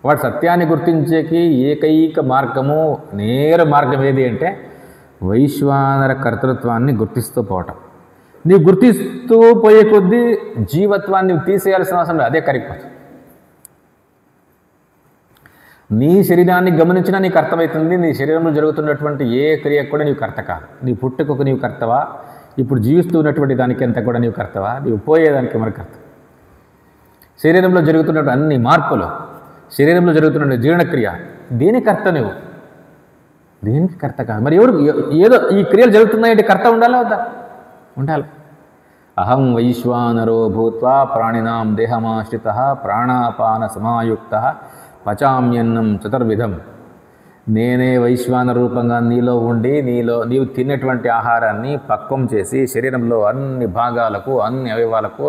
వాడు సత్యాన్ని గుర్తించేకి ఏకైక మార్గము, నేర మార్గం ఏది అంటే వైశ్వానర కర్తృత్వాన్ని గుర్తిస్తూ పోవటం. నీవు గుర్తిస్తూ పోయే కొద్దీ జీవత్వాన్ని తీసేయాల్సిన అవసరం లేదు, అదే కరిగిపోతుంది. నీ శరీరాన్ని గమనించినా నీకు అర్థమవుతుంది, నీ శరీరంలో జరుగుతున్నటువంటి ఏ క్రియ కూడా నీవు కర్త కాదు. నీ పుట్టుకకు నీవు కర్తవా, ఇప్పుడు జీవిస్తున్నటువంటి దానికి అంతా కూడా నీవు కర్తవా, నీవు పోయేదానికి మరి కర్త. శరీరంలో జరుగుతున్నటువంటి అన్ని మార్పులు, శరీరంలో జరుగుతున్న జీర్ణక్రియ, దేని కర్త నువ్వు? దేనికి కర్త కాదు. మరి ఎవరు ఏదో ఈ క్రియలు జరుగుతున్నాయంటే కర్త ఉండాలా వద్దా? ఉండాలి. అహం వైశ్వానరో భూత్వా ప్రాణినాం దేహమాశ్రిత ప్రాణాపాన సమాయుక్త పచామ్యన్నం చతుర్విధం. నేనే వైశ్వాన రూపంగా నీలో ఉండి నీవు తిన్నటువంటి ఆహారాన్ని పక్వం చేసి శరీరంలో అన్ని భాగాలకు, అన్ని అవయవాలకు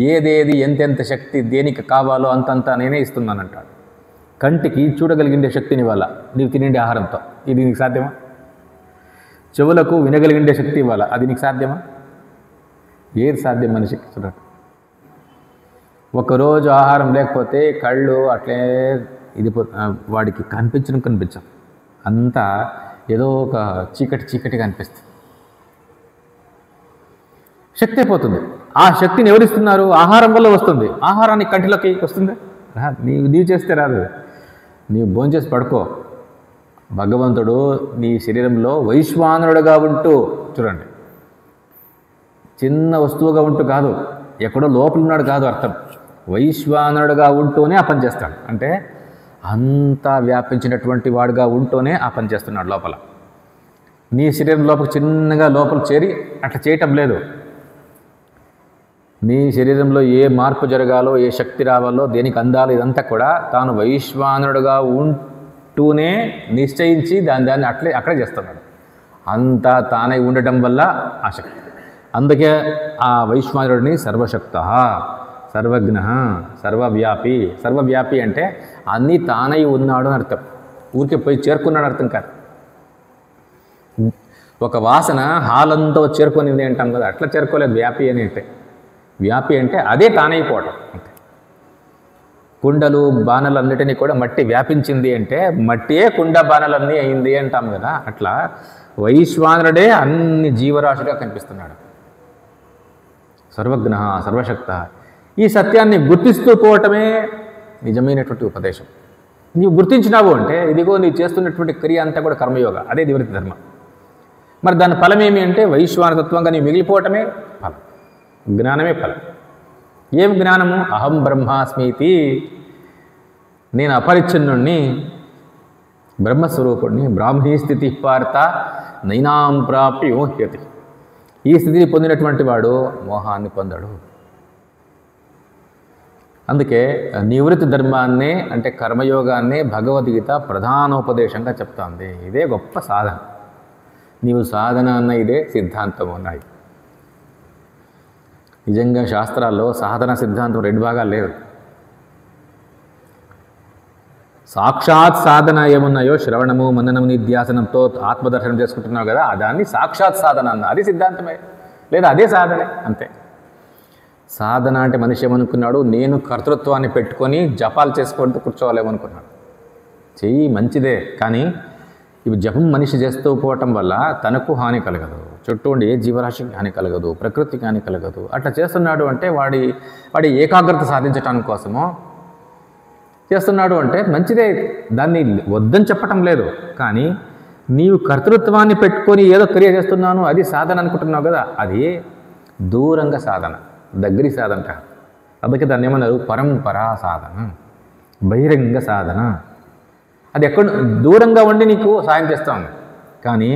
ఏదేది ఎంతెంత శక్తి దేనికి కావాలో అంతంతా నేనే ఇస్తున్నానంటాడు. కంటికి చూడగలిగిండే శక్తిని ఇవ్వాలా నీవు తినండి ఆహారంతో, ఇది నీకు సాధ్యమా? చెవులకు వినగలిగిండే శక్తి ఇవ్వాలా, అది నీకు సాధ్యమా? ఏది సాధ్యం మనిషికి? చూడండి, ఒకరోజు ఆహారం లేకపోతే కళ్ళు అట్లే ఇది వాడికి కనిపించం, అంతా ఏదో ఒక చీకటిగా అనిపిస్తుంది. శక్తి అయిపోతుంది. ఆ శక్తిని ఎవరిస్తున్నారు? ఆహారం వల్ల వస్తుంది. ఆహారాన్ని కంటిలోకి వస్తుంది? నీవు చేస్తే రాదు. నీవు భోంచేసి పడుకో. భగవంతుడు నీ శరీరంలో వైశ్వానరుడుగా ఉంటూ, చూడండి, చిన్న వస్తువుగా ఉంటూ కాదు, ఎక్కడో లోపల ఉన్నాడు కాదు అర్థం. వైశ్వానరుడుగా ఉంటూనే ఆ పని చేస్తాడు. అంటే అంతా వ్యాపించినటువంటి వాడుగా ఉంటూనే ఆ పని చేస్తున్నాడు లోపల. నీ శరీరం లోపల చిన్నగా లోపల చేరి అట్లా చేయటం లేదు. నీ శరీరంలో ఏ మార్పు జరగాలో, ఏ శక్తి రావాలో, దేనికి అందాలో, ఇదంతా కూడా తాను వైశ్వానరుడుగా ఉంటూనే నిశ్చయించి దాన్ని అక్కడే చేస్తున్నాడు. అంతా తానై ఉండటం వల్ల ఆ శక్తి. అందుకే ఆ వైశ్వానరుడిని సర్వశక్త, సర్వజ్ఞ, సర్వవ్యాపి. సర్వవ్యాపి అంటే అన్నీ తానై ఉన్నాడు అని అర్థం. ఊరికే పోయి చేరుకున్నాడు అర్థం కాదు. ఒక వాసన హాలంతో చేరుకునింది అంటాం కదా, అట్లా చేరుకోలేదు వ్యాపి అని అంటే. వ్యాపి అంటే అదే తానైపోవటం అంతే. కుండలు బాణలన్నిటినీ కూడా మట్టి వ్యాపించింది అంటే మట్టియే కుండ బాణలన్నీ అయింది అంటాం కదా, అట్లా వైశ్వానరుడే అన్ని జీవరాశిగా కనిపిస్తున్నాడు. సర్వజ్ఞ, సర్వశక్త. ఈ సత్యాన్ని గుర్తిస్తూ పోవటమే నిజమైనటువంటి ఉపదేశం. నీవు గుర్తించినావు అంటే ఇదిగో నీవు చేస్తున్నటువంటి క్రియ అంతా కూడా కర్మయోగ, అదే నివృత్తి ధర్మం. మరి దాని ఫలం ఏమి అంటే వైశ్వానతత్వంగా నీవు మిగిలిపోవటమే ఫలం, జ్ఞానమే ఫలం. ఏం జ్ఞానము? అహం బ్రహ్మాస్మీతి, నేను అపరిచ్ఛిన్నుణ్ణి, బ్రహ్మస్వరూపుణ్ణి. బ్రాహ్మీ స్థితి పార్త నైనాం ప్రాప్య యోహ్యతి. ఈ స్థితిని పొందినటువంటి వాడు మోహాన్ని పొందడు. అందుకే నివృత్తి ధర్మాన్నే అంటే కర్మయోగాన్నే భగవద్గీత ప్రధానోపదేశంగా చెప్తాంది. ఇదే గొప్ప సాధన. నీవు సాధన అన్న ఇదే సిద్ధాంతం ఉన్నాయి. నిజంగా శాస్త్రాల్లో సాధన సిద్ధాంతం రెండు భాగాలు లేవు. సాక్షాత్ సాధన ఏమున్నాయో శ్రవణము, మననము, నిధ్యాసనంతో ఆత్మదర్శనం చేసుకుంటున్నావు కదా, దాన్ని సాక్షాత్ సాధన అన్న, అది సిద్ధాంతమే, లేదా అదే సాధనే అంతే. సాధన అంటే మనిషి ఏమనుకున్నాడు? నేను కర్తృత్వాన్ని పెట్టుకొని జపాలు చేసుకుంటూ కూర్చోవాలేమనుకున్నాడు. చెయ్యి మంచిదే, కానీ ఇవి జపం మనిషి చేస్తూ పోవటం వల్ల తనకు హాని కలగదు, చుట్టూ ఉండి ఏ జీవరాశికి హాని కలగదు, ప్రకృతికి హాని కలగదు. అట్లా చేస్తున్నాడు అంటే వాడి ఏకాగ్రత సాధించటానికి కోసమో చేస్తున్నాడు అంటే మంచిదే, దాన్ని వద్దని చెప్పటం లేదు. కానీ నీవు కర్తృత్వాన్ని పెట్టుకొని ఏదో క్రియ చేస్తున్నాను అది సాధన అనుకుంటున్నావు కదా, అది దూరంగా సాధన, దగ్గరి సాధన కాదు. అందుకే దాన్ని ఏమన్నారు? పరంపరా సాధన, బహిరంగ సాధన. అది ఎక్కడ దూరంగా ఉండి నీకు సాయం చేస్తూ ఉంది. కానీ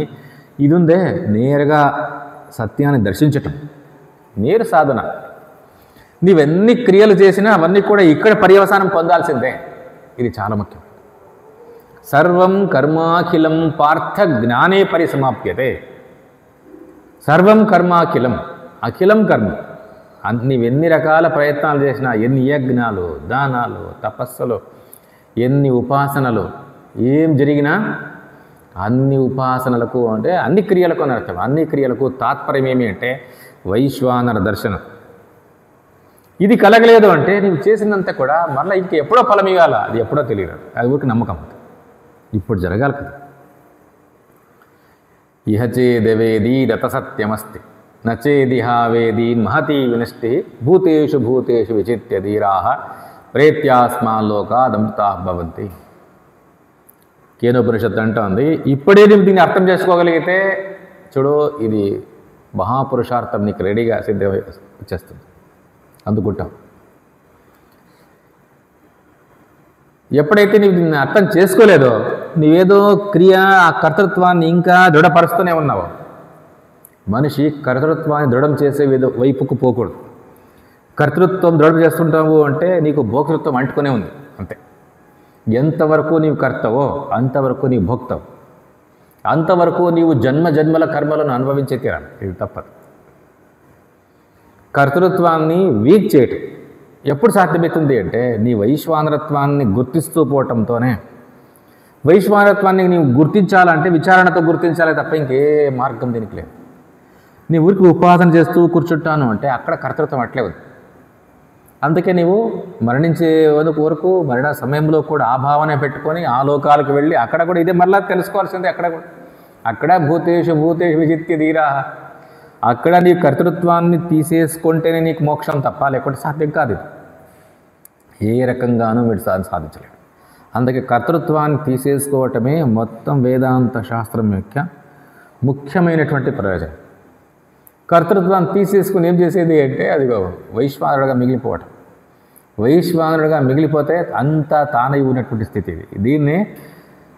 ఇది ఉందే నేరుగా సత్యాన్ని దర్శించటం, నేరు సాధన. నీవెన్ని క్రియలు చేసినా అవన్నీ కూడా ఇక్కడ పర్యవసానం పొందాల్సిందే. ఇది చాలా ముఖ్యం. సర్వం కర్మాఖిలం పార్థ జ్ఞానే పరిసమాప్యతే. సర్వం కర్మాఖిలం, అఖిలం కర్మ, నీవెన్ని రకాల ప్రయత్నాలు చేసినా, ఎన్ని యజ్ఞాలు, దానాలు, తపస్సులు, ఎన్ని ఉపాసనలు ఏం జరిగినా అన్ని ఉపాసనలకు అంటే అన్ని క్రియలకు అని అర్థం. అన్ని క్రియలకు తాత్పర్యం ఏమి అంటే వైశ్వానర దర్శనం. ఇది కలగలేదు అంటే నీవు చేసినంత కూడా మళ్ళీ ఇంక ఎప్పుడో ఫలం ఇవ్వాలా, అది ఎప్పుడో తెలియదు. అది ఊరికి నమ్మకం, ఇప్పుడు జరగాలి కదా. ఇహచేదవేదీ రతసత్యమస్తి నచేదిహావేదీ మహతీ వినష్టి భూతేషు భూతేషు విచిత్య ధీరాః ప్రేత్యాస్మాల్లోకాదమృతా భవంతి. కేనోపనిషత్తు అంటోంది, ఇప్పుడే నువ్వు దీన్ని అర్థం చేసుకోగలిగితే చూడు, ఇది మహాపురుషార్థం నీకు రెడీగా సిద్ధమై వచ్చేస్తుంది, అందుకుంటాం. ఎప్పుడైతే నీవు దీన్ని అర్థం చేసుకోలేదో, నీవేదో క్రియ ఆ కర్తృత్వాన్ని ఇంకా దృఢపరుస్తూనే ఉన్నావు. మనిషి కర్తృత్వాన్ని దృఢం చేసే వైపుకు పోకూడదు. కర్తృత్వం దృఢం చేస్తుంటావు అంటే నీకు భోక్తృత్వం అంటుకునే ఉంది అంతే. ఎంతవరకు నీవు కర్తవో అంతవరకు నీవు భోక్తవు, అంతవరకు నీవు జన్మ జన్మల కర్మలను అనుభవించే తీరాలి. ఇది తప్పదు. కర్తృత్వాన్ని వీక్ చేయటం ఎప్పుడు సాధ్యమవుతుంది అంటే నీ వైశ్వానరత్వాన్ని గుర్తిస్తూ పోవటంతోనే. వైశ్వానరత్వాన్ని నీవు గుర్తించాలంటే విచారణతో గుర్తించాలి తప్ప ఇంకే మార్గం దీనికి లేదు. నీ ఊరికి ఉపాసన చేస్తూ కూర్చుంటాను అంటే అక్కడ కర్తృత్వం అట్లే ఉంది. అందుకే నీవు మరణించే వరకు మరణ సమయంలో కూడా ఆ భావనే పెట్టుకొని ఆ లోకాలకు వెళ్ళి అక్కడ కూడా ఇదే మరలా తెలుసుకోవాల్సిందే. అక్కడ భూతేషు భూతేషు విచిత్య ధీరాః. అక్కడ నీ కర్తృత్వాన్ని తీసేసుకుంటేనే నీకు మోక్షం తప్ప, లేకుంటే సాధ్యం కాదు. ఏ రకంగానూ వీడు సాధించలేడు. అందుకే కర్తృత్వాన్ని తీసేసుకోవటమే మొత్తం వేదాంత శాస్త్రం యొక్క ముఖ్యమైనటువంటి ప్రయోజనం. కర్తృత్వాన్ని తీసేసుకుని ఏం చేసేది అంటే అది వైశ్వానరుడుగా మిగిలిపోవటం. వైశ్వానరుడుగా మిగిలిపోతే అంతా తానై ఉన్నటువంటి స్థితి ఇది. దీన్నే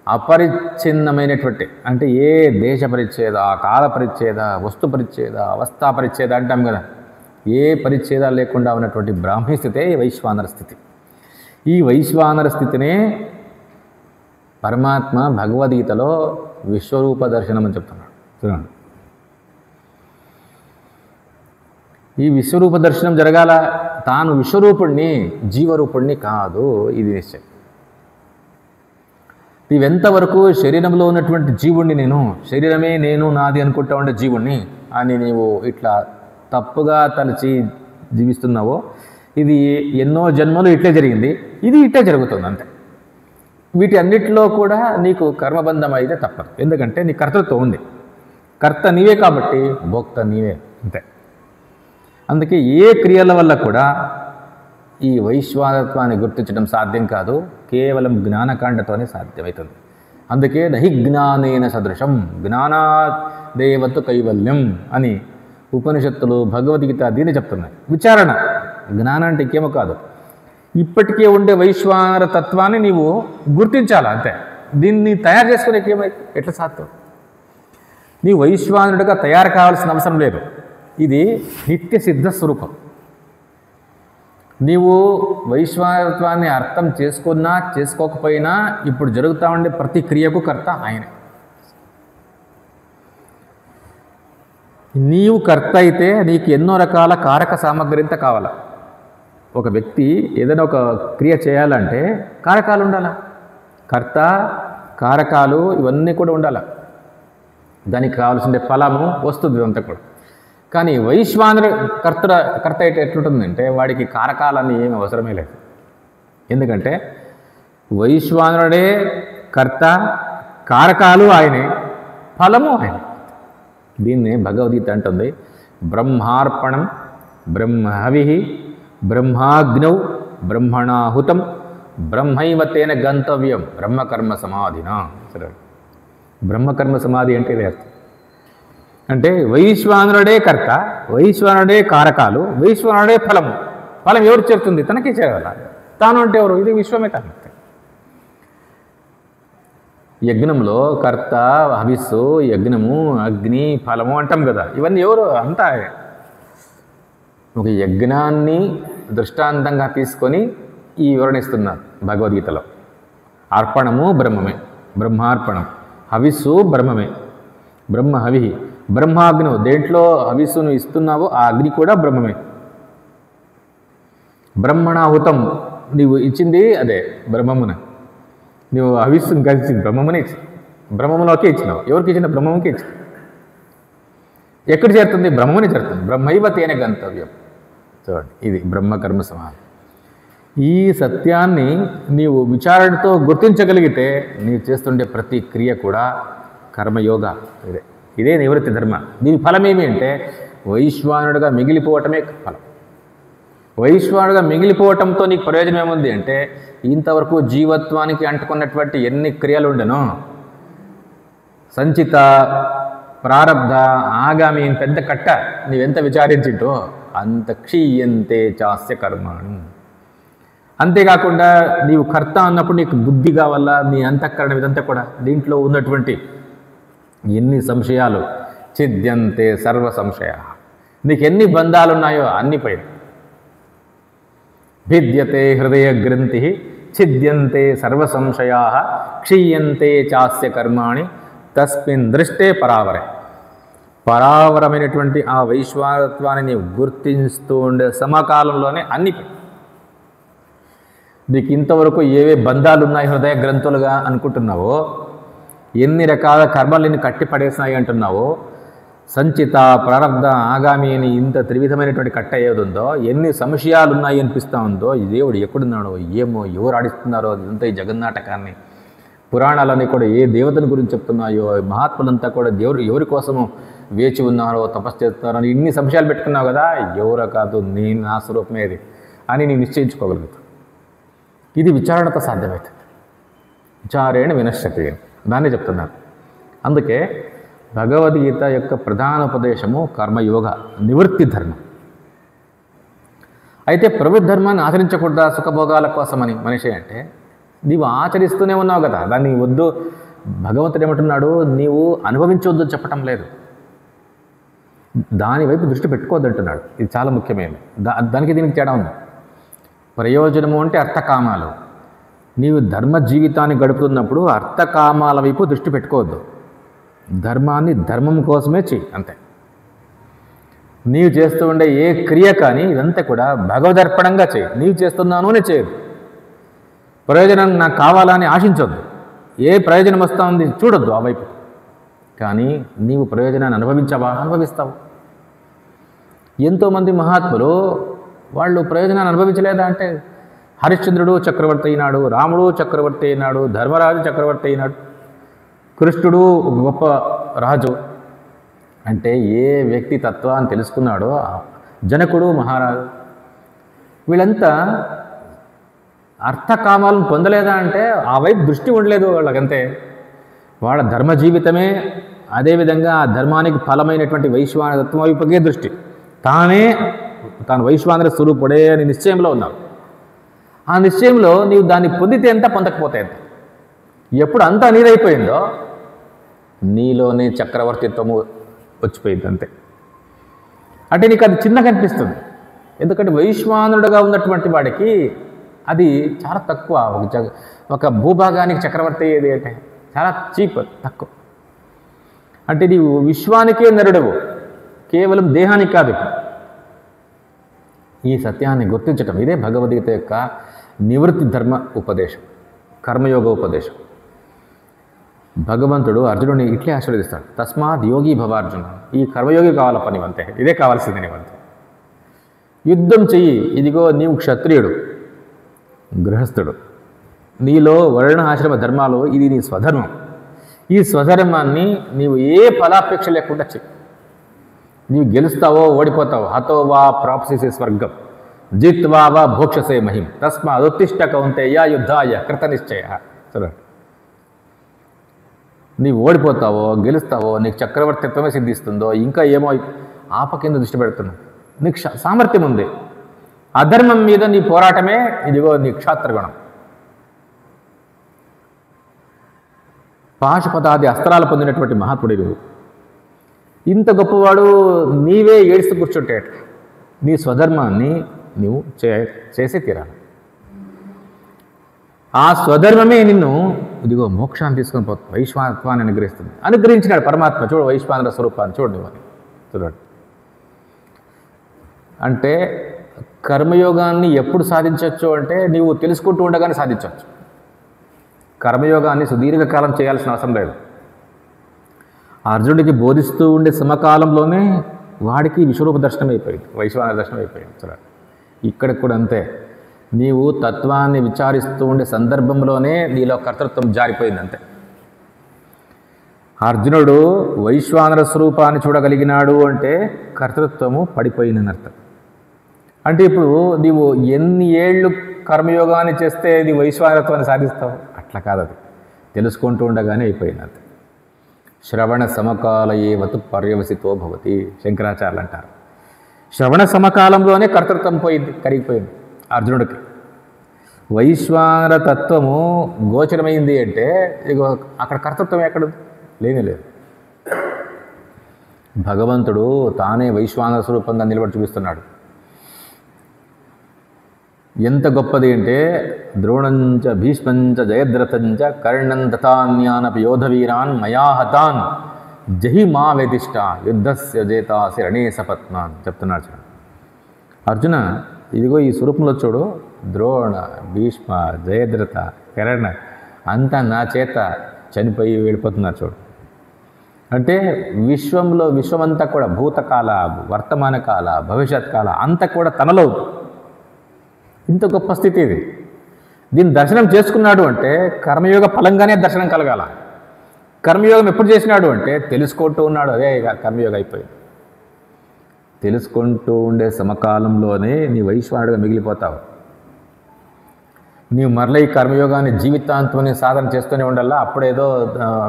అపరిచ్ఛిన్నమైనటువంటి అంటే ఏ దేశ పరిచ్ఛేద, కాల పరిచ్ఛేద, వస్తు పరిచ్ఛేద, అవస్థా పరిచ్ఛేద అంటాం కదా, ఏ పరిచ్ఛేదాలు లేకుండా ఉన్నటువంటి బ్రాహ్మీ స్థితే వైశ్వానర స్థితి. ఈ వైశ్వానర స్థితినే పరమాత్మ భగవద్గీతలో విశ్వరూప దర్శనం అని చెప్తున్నాడు. చూడండి, ఈ విశ్వరూప దర్శనం జరగాల. తాను విశ్వరూపుణ్ణి, జీవరూపుణ్ణి కాదు, ఇది నిశ్చయం. నీవెంతవరకు శరీరంలో ఉన్నటువంటి జీవుణ్ణి, నేను శరీరమే నేను నాది అనుకుంటా ఉండే జీవుణ్ణి అని నీవు ఇట్లా తప్పుగా తలచి జీవిస్తున్నావో, ఇది ఎన్నో జన్మలు ఇట్లే జరిగింది, ఇది ఇట్లే జరుగుతుంది అంతే. వీటి అన్నిటిలో కూడా నీకు కర్మబంధం అయితే తప్పదు. ఎందుకంటే నీ కర్తృత్వం ఉంది. కర్త నీవే కాబట్టి భోక్త నీవే అంతే. అందుకే ఏ క్రియల వల్ల కూడా ఈ వైశ్వానత్వాన్ని గుర్తించడం సాధ్యం కాదు, కేవలం జ్ఞానకాండతోనే సాధ్యమవుతుంది. అందుకే నహి జ్ఞానేన సదృశం జ్ఞానాత్ దేవతు కైవల్యం అని ఉపనిషత్తులు, భగవద్గీత దీన్ని చెప్తున్నాయి. విచారణ జ్ఞానం అంటే ఇంకేమో కాదు, ఇప్పటికే ఉండే వైశ్వానర తత్వాన్ని నీవు గుర్తించాలి అంతే. దీన్ని తయారు చేసుకునే ఎట్లా సాధ్యం? నీ వైశ్వానుడిగా తయారు కావాల్సిన అవసరం లేదు. ఇది నిత్య సిద్ధ స్వరూపం. నీవు వైశ్వానత్వాన్ని అర్థం చేసుకున్నా చేసుకోకపోయినా ఇప్పుడు జరుగుతూ ఉండే ప్రతి క్రియకు కర్త ఆయనే. నీవు కర్త అయితే నీకు ఎన్నో రకాల కారక సామగ్రింత కావాలా. ఒక వ్యక్తి ఏదైనా ఒక క్రియ చేయాలంటే కారకాలు ఉండాలా. కర్త, కారకాలు ఇవన్నీ కూడా ఉండాలి. దానికి కావాల్సిన ఫలము వస్తుంది ఇదంతా కూడా. కానీ వైశ్వానరు కర్త అయితే ఎట్లుంటుందంటే వాడికి కారకాలన్నీ ఏమి అవసరమే లేదు. ఎందుకంటే వైశ్వానరుడే కర్త, కారకాలు ఆయనే, ఫలము ఆయన. దీన్నే భగవద్గీత అంటుంది, బ్రహ్మార్పణం బ్రహ్మహవిః బ్రహ్మాగ్నౌ బ్రహ్మణాహుతం బ్రహ్మైవ తేన గంతవ్యం బ్రహ్మకర్మ సమాధినా. సరే, బ్రహ్మకర్మ సమాధి అంటే ఇది అర్థం. అంటే వైశ్వానరుడే కర్త, వైశ్వానరుడే కారకాలు, వైశ్వానరుడే ఫలము. ఫలం ఎవరు చేరుతుంది? తనకే చేరాలి. తాను అంటే ఎవరు? ఇది విశ్వమే కాదు. యజ్ఞంలో కర్త, హవిస్సు, యజ్ఞము, అగ్ని, ఫలము అంటాం కదా, ఇవన్నీ ఎవరు? అంతా ఒక యజ్ఞాన్ని దృష్టాంతంగా తీసుకొని ఈ వివరణ ఇస్తున్నారు భగవద్గీతలో. అర్పణము బ్రహ్మమే, బ్రహ్మార్పణం. హవిస్సు బ్రహ్మమే, బ్రహ్మ హవి. బ్రహ్మాగ్ని, దేంట్లో హవిస్సును ఇస్తున్నావో ఆ అగ్ని కూడా బ్రహ్మమే. బ్రహ్మణాహుతం నీవు ఇచ్చింది అదే బ్రహ్మమున, నువ్వు హవిస్సును కలిసింది బ్రహ్మమునే ఇచ్చి బ్రహ్మములోకే ఇచ్చినావు. ఎవరికి ఇచ్చిన? బ్రహ్మముకే ఇచ్చి. ఎక్కడ చేరుతుంది? బ్రహ్మముని చేరుతుంది. బ్రహ్మైవతేన గంతవ్యం. చూడండి, ఇది బ్రహ్మకర్మ సమానం. ఈ సత్యాన్ని నీవు విచారణతో గుర్తించగలిగితే నీవు చేస్తుండే ప్రతి క్రియ కూడా కర్మయోగ. ఇదే నివృత్తి ధర్మ. దీని ఫలమేమి అంటే వైశ్వానుడిగా మిగిలిపోవటమే ఫలం. వైశ్వానుడిగా మిగిలిపోవటంతో నీకు ప్రయోజనం ఏముంది అంటే ఇంతవరకు జీవత్వానికి అంటుకున్నటువంటి ఎన్ని క్రియలు ఉండనో సంచిత, ప్రారబ్ధ, ఆగామి పెద్ద కట్ట నీవెంత విచారించింటో అంత క్షీయంతే చాస్య కర్మాణి. అంతేకాకుండా నీవు కర్త అన్నప్పుడు నీకు బుద్ధి కావాలా, నీ అంతఃకరణం ఇదంతా కూడా దీంట్లో ఉన్నటువంటి ఎన్ని సంశయాలు ఛిద్యంతే సర్వ సంశయ. నీకు ఎన్ని బంధాలు ఉన్నాయో అన్ని పైన భిద్యతే హృదయ గ్రంథి ఛిద్యంతే సర్వ సంశయా క్షీయంతే చాస్య కర్మాణి తస్మిన్ దృష్టే పరావరే. పరావరమైనటువంటి ఆ వైశ్వానత్వాన్ని నీవు గుర్తిస్తూ ఉండే సమకాలంలోనే అన్ని నీకు ఇంతవరకు ఏవే బంధాలు ఉన్నాయి హృదయ గ్రంథులుగా అనుకుంటున్నావో, ఎన్ని రకాల కర్మలు నిన్ను కట్టిపడేసినాయి అంటున్నావో, సంచిత, ప్రారబ్ధ, ఆగామి అని ఇంత త్రివిధమైనటువంటి కట్ట ఏదుందో, ఎన్ని సంశయాలు ఉన్నాయి అనిపిస్తూ ఉందో, ఈ దేవుడు ఎక్కడున్నాడో ఏమో, ఎవరు ఆడిస్తున్నారో ఇదంతా ఈ జగన్నాటకాన్ని, పురాణాలన్నీ కూడా ఏ దేవతని గురించి చెప్తున్నాయో, మహాత్ములంతా కూడా ఎవరి కోసము వేచి ఉన్నారో, తపస్సు చేస్తున్నారో అని ఇన్ని సంశయాలు పెట్టుకున్నావు కదా, ఎవరో కాదు నా స్వరూపమేది అని నేను నిశ్చయించుకోగలుగుతాను. ఇది విచారణతో సాధ్యమవుతుంది. విచారేణ వినశ్యతి దాన్ని చెప్తున్నారు. అందుకే భగవద్గీత యొక్క ప్రధాన ఉపదేశము కర్మయోగ, నివృత్తి ధర్మం. అయితే ప్రవృత్తి ధర్మాన్ని ఆచరించకూడదా సుఖభోగాల కోసమని మనిషి అంటే నీవు ఆచరిస్తూనే ఉన్నావు కదా, దాన్ని వద్దు. భగవంతుడు ఏమంటున్నాడు, నీవు అనుభవించవద్దు చెప్పటం లేదు, దానివైపు దృష్టి పెట్టుకోవద్దు అంటున్నాడు. ఇది చాలా ముఖ్యమైనది. దానికి దీనికి తేడా ఉంది. ప్రయోజనము అంటే అర్థకామాలు. నీవు ధర్మ జీవితాన్ని గడుపుతున్నప్పుడు అర్థకామాల వైపు దృష్టి పెట్టుకోవద్దు. ధర్మాన్ని ధర్మం కోసమే చెయ్యి, అంతే. నీవు చేస్తూ ఉండే ఏ క్రియ కానీ ఇదంతా కూడా భగవదర్పణంగా చేయి. నీవు చేస్తున్నాను అని చేయదు. ప్రయోజనం నాకు కావాలని ఆశించొద్దు. ఏ ప్రయోజనం వస్తూ ఉంది చూడొద్దు ఆ వైపు. కానీ నీవు ప్రయోజనాన్ని అనుభవించావా? అనుభవిస్తావు. ఎంతోమంది మహాత్ములు వాళ్ళు ప్రయోజనాన్ని అనుభవించలేదా అంటే హరిశ్చంద్రుడు చక్రవర్తి అయినాడు, రాముడు చక్రవర్తి అయినాడు, ధర్మరాజు చక్రవర్తి అయినాడు, కృష్ణుడు ఒక గొప్ప రాజు. అంటే ఏ వ్యక్తి తత్వాన్ని తెలుసుకున్నాడో జనకుడు మహారాజు, వీళ్ళంతా అర్థకామాలను పొందలేదా అంటే ఆ వైపు దృష్టి ఉండలేదు వాళ్ళకంతే. వాళ్ళ ధర్మ జీవితమే అదేవిధంగా ఆ ధర్మానికి ఫలమైనటువంటి వైశ్వానరత్వం వైపుకే దృష్టి. తాను వైశ్వానర స్వరూపుడే అని నిశ్చయంలో ఉన్నావు. ఆ నిశ్చయంలో నీవు దాన్ని పొందితే ఎంత, పొందకపోతే ఎంత. ఎప్పుడు అంతా నీదైపోయిందో నీలోనే చక్రవర్తిత్వము వచ్చిపోయింది అంతే. అంటే నీకు అది చిన్నగా అనిపిస్తుంది. ఎందుకంటే వైశ్వానుడుగా ఉన్నటువంటి వాడికి అది చాలా తక్కువ. ఒక భూభాగానికి చక్రవర్తి అయ్యేది అంటే చాలా చీప్, తక్కువ. అంటే నీవు విశ్వానికే నరుడవు, కేవలం దేహానికి కాదు. ఈ సత్యాన్ని గుర్తించటం ఇదే భగవద్గీత యొక్క నివృత్తి ధర్మ ఉపదేశం, కర్మయోగ ఉపదేశం. భగవంతుడు అర్జునుడిని ఇట్లే ఆశీర్వదిస్తాడు, తస్మాత్ యోగి భవ అర్జున. ఈ కర్మయోగి కావాల పని అంతే, ఇదే కావాల్సింది నీవంతే. యుద్ధం చెయ్యి. ఇదిగో నీవు క్షత్రియుడు, గృహస్థుడు, నీలో వర్ణ ఆశ్రమ ధర్మాలు, ఇది నీ స్వధర్మం. ఈ స్వధర్మాన్ని నీవు ఏ ఫలాపేక్ష లేకుండా చెయ్యి. నీవు గెలుస్తావో ఓడిపోతావో, హతో వా ప్రాప్సిసే స్వర్గం జిత్వా వా భోక్షసే మహిం తస్మాత్ ఉత్తిష్ట కౌంతేయ యుద్ధాయ కృత నిశ్చయ. చూడండి, నీవు ఓడిపోతావో గెలుస్తావో, నీకు చక్రవర్తిత్వమే సిద్ధిస్తుందో, ఇంకా ఏమో ఆప కింద దృష్టి పెడుతున్నావు. నీకు సామర్థ్యం ఉంది. అధర్మం మీద నీ పోరాటమే ఇదిగో నీ క్షాత్రగుణం. పాశుపతాది అస్త్రాలు పొందినటువంటి మహాత్ముడు, ఇంత గొప్పవాడు నీవే ఏడుస్తూ కూర్చుంటే నీ స్వధర్మాన్ని నీవు చేసే తీరాలి. ఆ స్వధర్మమే నిన్ను ఇదిగో మోక్షాన్ని తీసుకొని పోతుంది, వైశ్వానత్వాన్ని అనుగ్రహించినాడు పరమాత్మ. చూడు వైశ్వానర స్వరూపాన్ని చూడండి, చూడండి. అంటే కర్మయోగాన్ని ఎప్పుడు సాధించవచ్చు అంటే నీవు తెలుసుకుంటూ ఉండగానే సాధించవచ్చు. కర్మయోగాన్ని సుదీర్ఘకాలం చేయాల్సిన అవసరం లేదు. అర్జునుడికి బోధిస్తూ ఉండే సమకాలంలోనే వాడికి విశ్వరూప దర్శనం అయిపోయింది, వైశ్వానర దర్శనం అయిపోయింది. సరే, ఇక్కడికి కూడా అంతే. నీవు తత్వాన్ని విచారిస్తూ ఉండే సందర్భంలోనే నీలో కర్తృత్వం జారిపోయింది అంతే. అర్జునుడు వైశ్వానర స్వరూపాన్ని చూడగలిగినాడు అంటే కర్తృత్వము పడిపోయిందని అర్థం. అంటే ఇప్పుడు నీవు ఎన్ని ఏళ్ళు కర్మయోగాన్ని చేస్తే నీ వైశ్వానరత్వాన్ని సాధిస్తావు? అట్లా కాదు, అది తెలుసుకుంటూ ఉండగానే అయిపోయింది అంతే. శ్రవణ సమకాలయేవతు పర్యవసితో భవతి శంకరాచార్యులు అంటారు. శ్రవణ సమకాలంలోనే కర్తృత్వం పోయింది, కరిగిపోయింది అర్జునుడికి. వైశ్వానర తత్వము గోచరమైంది అంటే ఇక అక్కడ కర్తృత్వం ఎక్కడ లేనే లేదు. భగవంతుడు తానే వైశ్వానర స్వరూపంగా నిలబడి చూపిస్తున్నాడు. ఎంత గొప్పది అంటే ద్రోణంచ భీష్మంచ జయద్రథంచ కర్ణం దతాన్యానపి యోధవీరాన్ మయా హతాన్ జహి మా వేదిష్ట యుద్ధస్య జేతాసి రణే సపత్నాన్ చెప్తున్నాడు. చూడు అర్జున, ఇదిగో ఈ స్వరూపంలో చూడు, ద్రోణ భీష్మ జయద్రథ కర్ణ అంతా నా చేత చనిపోయి వెళ్ళిపోతున్నారు చూడు. అంటే విశ్వమంతా కూడా భూతకాల, వర్తమాన కాల, భవిష్యత్ కాల అంతా కూడా తనలో. ఇంత గొప్ప స్థితి ఇది. దీన్ని దర్శనం చేసుకున్నాడు అంటే కర్మయోగ ఫలంగానే దర్శనం కలగాల. కర్మయోగం ఎప్పుడు చేసినాడు అంటే తెలుసుకుంటూ ఉన్నాడు, అదే కర్మయోగం అయిపోయింది. తెలుసుకుంటూ ఉండే సమకాలంలోనే నీ వైశ్వానుడిగా మిగిలిపోతావు. నీవు మరలా ఈ కర్మయోగాన్ని జీవితాంతమని సాధన చేస్తూనే ఉండాలా, అప్పుడేదో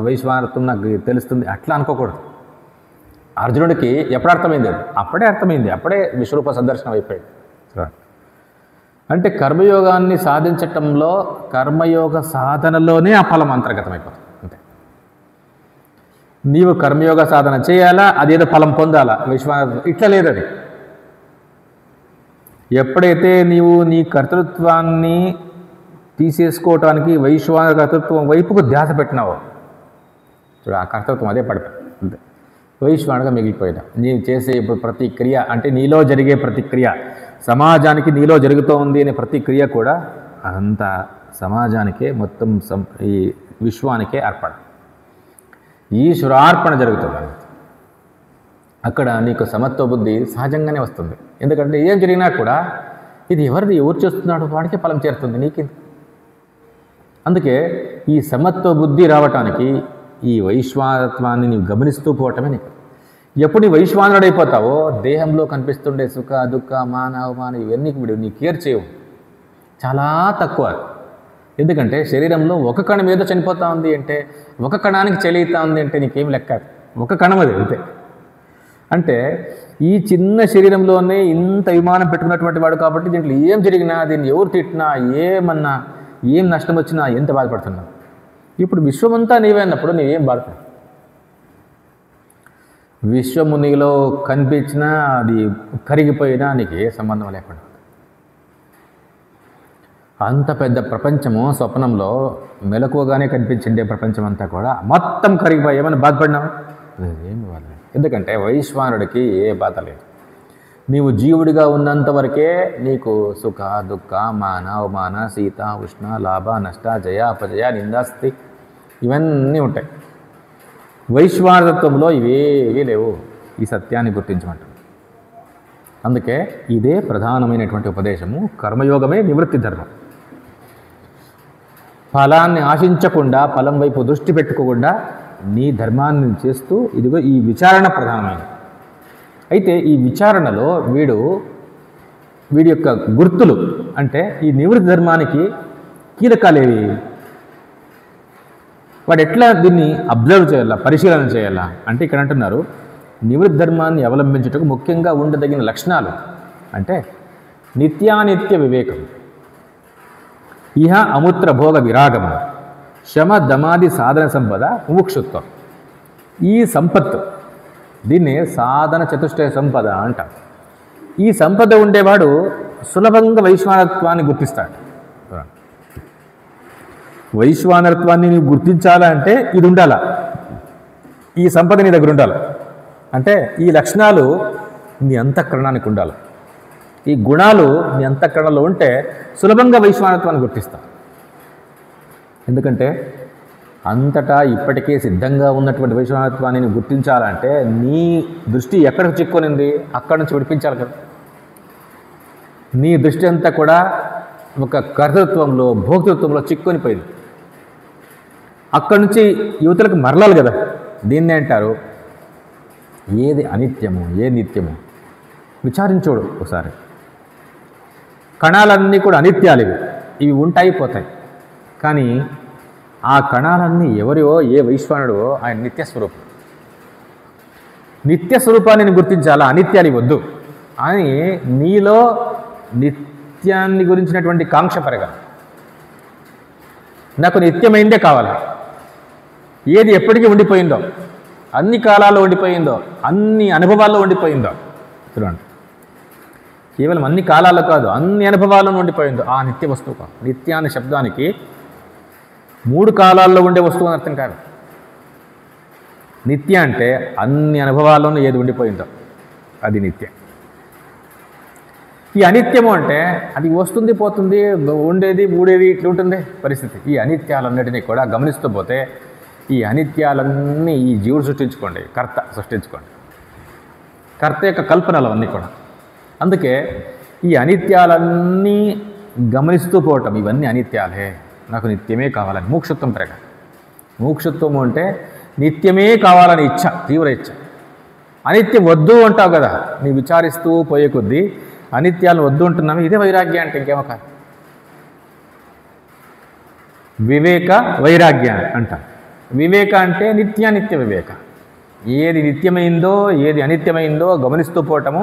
వైశ్వానత్వం నాకు తెలుస్తుంది అట్లా అనుకోకూడదు. అర్జునుడికి ఎప్పుడు అర్థమైంది? అప్పుడే అర్థమైంది, అప్పుడే విశ్వరూప సందర్శనం అయిపోయింది. అంటే కర్మయోగాన్ని సాధించటంలో కర్మయోగ సాధనలోనే ఆ ఫలం అంతర్గతమైపోతుంది అంతే. నీవు కర్మయోగ సాధన చేయాలా, అదేదో ఫలం పొందాలా, విశ్వాన ఇట్లా లేదు. అది ఎప్పుడైతే నీవు నీ కర్తృత్వాన్ని తీసేసుకోవటానికి వైశ్వాన కర్తృత్వం వైపుకు ధ్యాస పెట్టినావు చూడ, ఆ కర్తృత్వం అదే పడిపోయింది అంతే. వైశ్వానుగా మిగిలిపోయినా నీవు చేసే ఇప్పుడు ప్రతి క్రియ అంటే నీలో జరిగే ప్రతిక్రియ సమాజానికి నీలో జరుగుతూ ఉంది అనే ప్రతిక్రియ కూడా అంత సమాజానికే మొత్తం ఈ విశ్వానికే అర్పణ, ఈశ్వరార్పణ జరుగుతుంది. అక్కడ నీకు సమత్వ బుద్ధి సహజంగానే వస్తుంది. ఎందుకంటే ఏం జరిగినా కూడా ఇది ఎవరు చేస్తున్నాడు వాడికే ఫలం చేరుతుంది, నీకు. అందుకే ఈ సమత్వ బుద్ధి రావటానికి ఈ వైశ్వానత్వాన్ని నీవు గమనిస్తూ పోవటమే నీకు. ఎప్పుడు నీ వైశ్వానుడైపోతావో దేహంలో కనిపిస్తుండే సుఖ దుఃఖ మాన అవమాన ఇవన్నీ నీ కేర్ చేయవు, చాలా తక్కువ. ఎందుకంటే శరీరంలో ఒక కణం ఏదో చనిపోతూ ఉంది అంటే, ఒక కణానికి చెలిగుతూ ఉంది అంటే నీకేం లెక్క, ఒక కణం అది అంతే. అంటే ఈ చిన్న శరీరంలోనే ఇంత విమానం పెట్టుకున్నటువంటి వాడు కాబట్టి దీంట్లో ఏం జరిగినా, దీన్ని ఎవరు తిట్టినా, ఏమన్నా, ఏం నష్టం వచ్చినా ఎంత బాధపడుతున్నావు. ఇప్పుడు విశ్వమంతా నీవే అన్నప్పుడు నీవేం బాధపడవు. విశ్వము నీలో కనిపించినా అది కరిగిపోయినా నీకు ఏ సంబంధం లేకుండా. అంత పెద్ద ప్రపంచము స్వప్నంలో మెలకువగానే కనిపించిండే ప్రపంచం అంతా కూడా మొత్తం కరిగిపోయి ఏమైనా బాధపడినావు? ఏమి బాధ లేదు. ఎందుకంటే వైశ్వానుడికి ఏ బాధ లేదు. నీవు జీవుడిగా ఉన్నంత వరకే నీకు సుఖ దుఃఖ మాన అవమాన శీత ఉష్ణ లాభ నష్ట జయ అపజయ నిందాస్తి ఇవన్నీ ఉంటాయి. వైశ్వానత్వంలో ఇవేవీ లేవు. ఈ సత్యాన్ని గుర్తించమంటారు. అందుకే ఇదే ప్రధానమైనటువంటి ఉపదేశము. కర్మయోగమే నివృత్తి ధర్మం. ఫలాన్ని ఆశించకుండా, ఫలం వైపు దృష్టి పెట్టుకోకుండా నీ ధర్మాన్ని చేస్తూ ఇదిగో ఈ విచారణ ప్రధానమైనది. అయితే ఈ విచారణలో వీడి యొక్క గుర్తులు అంటే ఈ నివృత్తి ధర్మానికి కీలకాలేవి, వాడు ఎట్లా దీన్ని అబ్జర్వ్ చేయాలా, పరిశీలన చేయాలా అంటే ఇక్కడ అంటున్నారు నివృత్తి ధర్మాన్ని అవలంబించుటకు ముఖ్యంగా ఉండదగిన లక్షణాలు అంటే నిత్యానిత్య వివేకం, ఇహ అముత్ర భోగ విరాగము, శమ దమాది సాధన సంపద, ముముక్షుత్వం. ఈ సంపత్తు దీన్ని సాధన చతుష్టయ సంపద అంటారు. ఈ సంపద ఉండేవాడు సులభంగా వైశ్వానత్వాన్ని గుర్తిస్తాడు. వైశ్వానత్వాన్ని నీవు గుర్తించాలంటే ఇది ఉండాలా, ఈ సంపద నీ దగ్గర ఉండాలి. అంటే ఈ లక్షణాలు నీ అంతఃకరణానికి ఉండాలి. ఈ గుణాలు మీ అంతఃకరణలో ఉంటే సులభంగా వైశ్వానత్వాన్ని గుర్తిస్తాం. ఎందుకంటే అంతటా ఇప్పటికే సిద్ధంగా ఉన్నటువంటి వైశ్వానత్వాన్ని గుర్తించాలంటే నీ దృష్టి ఎక్కడికి చిక్కునింది అక్కడి నుంచి విడిపించాలి కదా. నీ దృష్టి అంతా కూడా ఒక కర్తృత్వంలో భోక్తృత్వంలో చిక్కునిపోయింది. అక్కడి నుంచి యువతలకు మరలాలి కదా. దీన్నే అంటారు ఏది అనిత్యము ఏది నిత్యము విచారించోడు ఒకసారి. కణాలన్నీ కూడా అనిత్యాలు, ఇవి ఉంటాయి పోతాయి. కానీ ఆ కణాలన్నీ ఎవరియో ఏ వైశ్వానుడో ఆయన నిత్యస్వరూపం. నిత్యస్వరూపాన్ని గుర్తించాలా, అనిత్యాలు వద్దు అని నీలో నిత్యాన్ని గురించినటువంటి కాంక్ష పెరగాలి. నాకు నిత్యమైందే కావాలి. ఏది ఎప్పటికీ ఉండిపోయిందో, అన్ని కాలాల్లో ఉండిపోయిందో, అన్ని అనుభవాల్లో ఉండిపోయిందో, చూడండి కేవలం అన్ని కాలాల్లో కాదు అన్ని అనుభవాల్లో ఉండిపోయిందో ఆ నిత్య వస్తువు. నిత్య అనే శబ్దానికి 3 కాలాల్లో ఉండే వస్తువు అని అర్థం కాదు. నిత్య అంటే అన్ని అనుభవాల్లోనూ ఏది ఉండిపోయిందో అది నిత్యం. ఈ అనిత్యము అంటే అది వస్తుంది పోతుంది, ఉండేది ఊడేది ఇట్లా ఉంటుంది పరిస్థితి. ఈ అనిత్యాలన్నిటినీ కూడా గమనిస్తూ పోతే ఈ అనిత్యాలన్నీ ఈ జీవుడు సృష్టించుకోండి, కర్త సృష్టించుకోండి, కర్త యొక్క కల్పనలు అన్నీ కూడా. అందుకే ఈ అనిత్యాలన్నీ గమనిస్తూ పోవటం, ఇవన్నీ అనిత్యాలే, నాకు నిత్యమే కావాలని మోక్షత్వం పెరగాలి. మోక్షత్వము అంటే నిత్యమే కావాలని ఇచ్చ, తీవ్ర ఇచ్చ. అనిత్యం వద్దు అంటావు కదా, నీ విచారిస్తూ పోయే కొద్దీ అనిత్యాలు వద్దు అంటున్నాము. ఇదే వైరాగ్యం అంటే ఇంకేమో కాదు. వివేక వైరాగ్య అంటాం. వివేక అంటే నిత్యానిత్య వివేక. ఏది నిత్యమైందో ఏది అనిత్యమైందో గమనిస్తూ పోవటము.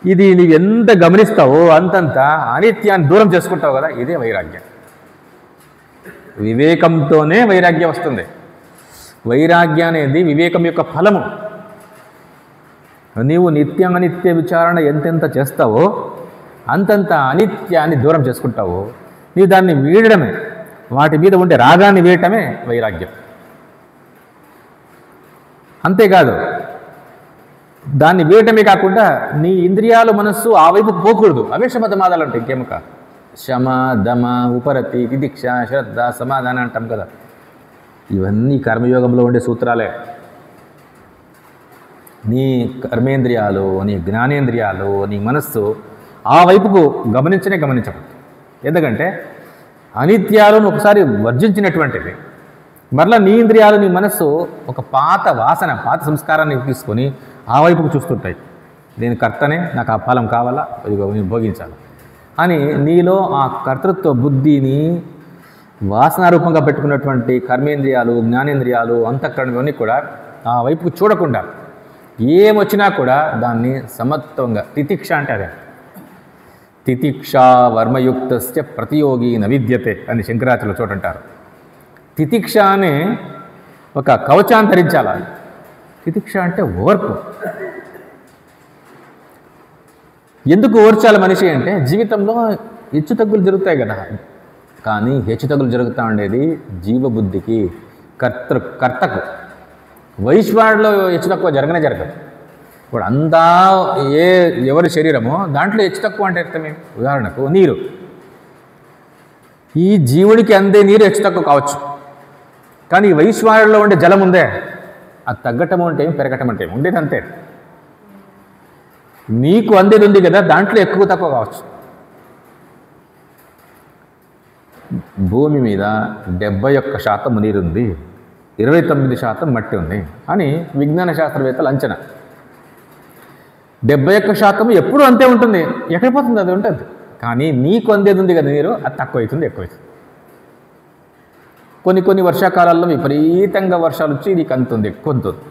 ఇది నీవు ఎంత గమనిస్తావో అంతంత అనిత్యాన్ని దూరం చేసుకుంటావు కదా, ఇదే వైరాగ్యం. వివేకంతోనే వైరాగ్యం వస్తుంది. వైరాగ్యం అనేది వివేకం యొక్క ఫలము. నీవు నిత్యమనిత్య విచారణ ఎంతెంత చేస్తావో అంతంత అనిత్యాన్ని దూరం చేసుకుంటావో, నీవు దాన్ని వీడడమే, వాటి మీద ఉండే రాగాన్ని వీడటమే వైరాగ్యం. అంతేకాదు, దాన్ని వీడటమే కాకుండా నీ ఇంద్రియాలు మనస్సు ఆ వైపు పోకూడదు. అవే శమధమాదాలు అంటే ఇంకేమో కాదు. శమ దమ ఉపరతి తితిక్ష శ్రద్ధ సమాధానం అంటాం కదా, ఇవన్నీ కర్మయోగంలో ఉండే సూత్రాలే. నీ కర్మేంద్రియాలు, నీ జ్ఞానేంద్రియాలు, నీ మనస్సు ఆ వైపుకు గమనించకూడదు. ఎందుకంటే అనిత్యాలను ఒకసారి వర్జించినటువంటిది. మరలా నీ ఇంద్రియాలు, నీ మనస్సు ఒక పాత వాసన, పాత సంస్కారాన్ని తీసుకొని ఆ వైపుకు చూస్తుంటాయి. నేను కర్తనే, నాకు ఆ ఫలం కావాలా, ఇదిగో నేను భోగించాలి అని నీలో ఆ కర్తృత్వ బుద్ధిని వాసనారూపంగా పెట్టుకున్నటువంటి కర్మేంద్రియాలు, జ్ఞానేంద్రియాలు, అంతఃకరణం ఇవన్నీ కూడా ఆ వైపుకు చూడకుండా ఏమొచ్చినా కూడా దాన్ని సమత్వంగా, తితిక్ష అంటే అదే. తితిక్షా వర్మయుక్తస్య ప్రతియోగి నవిద్యతే అని శంకరాచార్యులు చోటంటారు. తితిక్ష అనే ఒక కవచాన్ని ధరించాలి. తితిక్ష అంటే ఓర్పు. ఎందుకు ఓర్చాలి మనిషి అంటే జీవితంలో హెచ్చుతగ్గులు జరుగుతాయి కదా. కానీ హెచ్చుతగ్గులు జరుగుతూ ఉండేది జీవబుద్ధికి, కర్తకు. వైశ్వానుడిలో హెచ్చుతక్కువ జరగదు. ఇప్పుడు అంతా ఎవరి శరీరమో దాంట్లో హెచ్చుతక్కువ అంటే అర్థమే. ఉదాహరణకు నీరు, ఈ జీవుడికి అందే నీరు హెచ్చుతక్కువ కావచ్చు. కానీ వైశ్వానుడిలో ఉండే జలం ఉందే, అది తగ్గటం అంటే పెరగటం అంటే ఉండేది అంతే. నీకు అందేది ఉంది కదా, దాంట్లో ఎక్కువ తక్కువ కావచ్చు. భూమి మీద 71% నీరుంది, 29% మట్టి ఉంది అని విజ్ఞాన శాస్త్రవేత్తలు అంచనా. 71% ఎప్పుడూ అంతే ఉంటుంది, ఎక్కడికి పోతుంది అది ఉంటుంది. కానీ నీకు అందేది ఉంది కదా నీరు, అది తక్కువ అవుతుంది, ఎక్కువ అవుతుంది. కొన్ని వర్షాకాలాల్లో విపరీతంగా వర్షాలు వచ్చి నీకు అంతుంది, ఎక్కువ ఉంటుంది.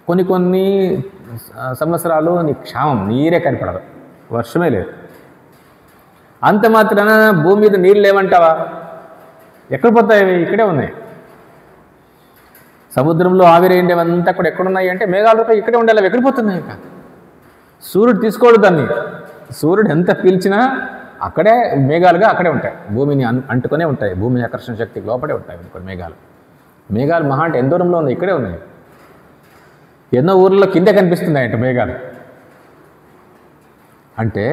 కొన్ని సంవత్సరాలు నీకు క్షామం, నీరే కనపడదు, వర్షమే లేదు. అంత మాత్రాన భూమి మీద నీళ్ళు లేవంటావా? ఎక్కడ పోతాయి? ఇక్కడే ఉన్నాయి. సముద్రంలో ఆవిరైండేవంతా కూడా ఎక్కడున్నాయి అంటే మేఘాలు ఇక్కడే ఉండాలి, ఎక్కడ పోతున్నాయి? సూర్యుడు తీసుకోడు దాన్ని. సూర్యుడు ఎంత పీల్చినా అక్కడే మేఘాలుగా అక్కడే ఉంటాయి, భూమిని అంటుకునే ఉంటాయి. భూమి ఆకర్షణ శక్తికి లోపడే ఉంటాయి కొన్ని మేఘాలు మహా అంటే ఎంత దూరంలో ఉన్నాయి, ఇక్కడే ఉన్నాయి. ఎన్నో ఊర్లలో కింద కనిపిస్తున్నాయంట మేఘాలు. అంటే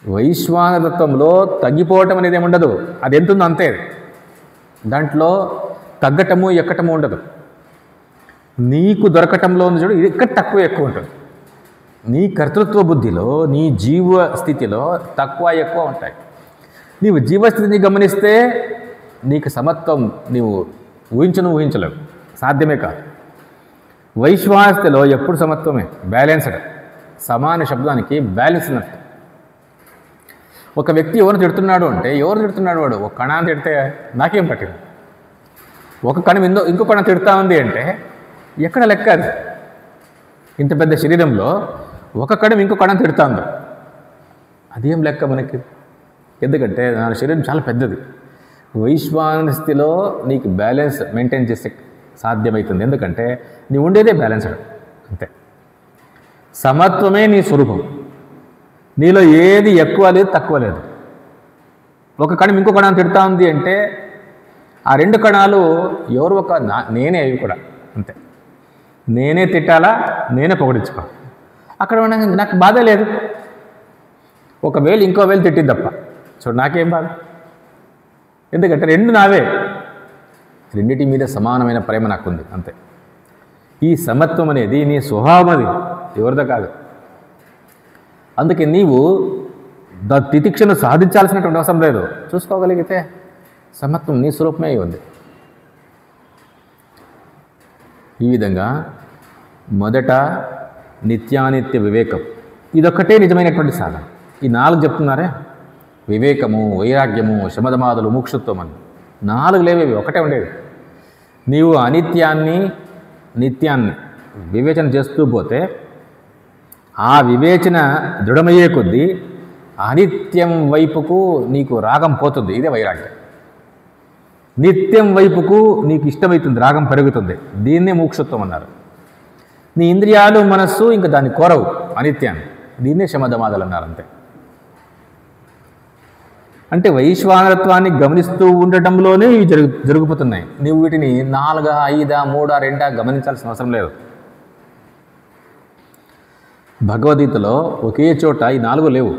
వైశ్వానరత్వంలో తగ్గిపోవటం అనేది ఏముండదు, అది ఎంతుందో అంతే. దాంట్లో తగ్గటము ఎక్కటము ఉండదు. నీకు దొరకటంలో ఉంది చూడు, ఇది ఇక్కడ తక్కువ ఎక్కువ ఉంటుంది. నీ కర్తృత్వ బుద్ధిలో, నీ జీవ స్థితిలో తక్కువ ఎక్కువ ఉంటాయి. నీవు జీవస్థితిని గమనిస్తే నీకు సమత్వం నీవు ఊహించలేవు, సాధ్యమే కాదు. వైశ్వానస్థితిలో ఎప్పుడు సమత్వమే, బ్యాలెన్స్డ్. సమాన శబ్దానికి బ్యాలెన్స్ ఉన్నట్టు. ఒక వ్యక్తి ఎవరు తిడుతున్నాడు అంటే, ఎవరు తిడుతున్నాడు వాడు? ఒక కణాన్ని తిడితే నాకేం పట్టింది, ఒక కణం ఇంకో కణం తిడతా ఉంది అంటే ఎక్కడ లెక్క అది? ఇంత పెద్ద శరీరంలో ఒక కణం ఇంకో కణం తిడతా ఉంది, అదేం లెక్క మనకి? ఎందుకంటే నా శరీరం చాలా పెద్దది. వైశ్వాన స్థితిలో నీకు బ్యాలెన్స్ మెయింటైన్ చేసే సాధ్యమవుతుంది. ఎందుకంటే నీ ఉండేదే బ్యాలెన్స్డ్, అంతే. సమత్వమే నీ స్వరూపం. నీలో ఏది ఎక్కువ లేదు, తక్కువ లేదు. ఒక కణం ఇంకో కణం తిడతా ఉంది అంటే ఆ రెండు కణాలు ఎవరు ఒక నేనే, అవి కూడా అంతే. నేనే తిట్టాలా, నేనే పొగడించుకోవాలి. అక్కడ నాకు బాధ లేదు. ఒకవేళ ఇంకో వేలు తిట్టింది తప్ప చూడు, నాకేం బాధ? ఎందుకంటే రెండు నావే, రెండిటి మీద సమానమైన ప్రేమ నాకుంది, అంతే. ఈ సమత్వం అనేది నీ స్వభావం, అది ఎవరిదో కాదు. అందుకే నీవు తితిక్షను సాధించాల్సినటువంటి అవసరం లేదు. చూసుకోగలిగితే సమత్వం నీ స్వరూపమే ఉంది. ఈ విధంగా మొదట నిత్యానిత్య వివేకం, ఇదొక్కటే నిజమైనటువంటి సాధన. ఈ 4 చెప్తున్నారే, వివేకము, వైరాగ్యము, శమదమాదులు, మోక్షత్వం అని 4 లేవేవి, ఒకటే ఉండేవి. నీవు అనిత్యాన్ని నిత్యాన్ని వివేచన చేస్తూ పోతే ఆ వివేచన దృఢమయ్యే కొద్దీ అనిత్యం వైపుకు నీకు రాగం పోతుంది. ఇదే వైరాగ్యం. నిత్యం వైపుకు నీకు ఇష్టమవుతుంది, రాగం పెరుగుతుంది. దీన్నే మోక్షత్వం అన్నారు. నీ ఇంద్రియాలు, మనస్సు ఇంకా దాన్ని కోరవు అనిత్యాన్ని, దీన్నే శమదమాదలు అన్నారు, అంతే. అంటే వైశ్వానరత్వాన్ని గమనిస్తూ ఉండటంలోనే ఇవి జరిగిపోతున్నాయి. నీవు వీటిని 4, 5, 3, 2 గమనించాల్సిన అవసరం లేదు. భగవద్గీతలో ఒకే చోట ఈ 4 లేవు.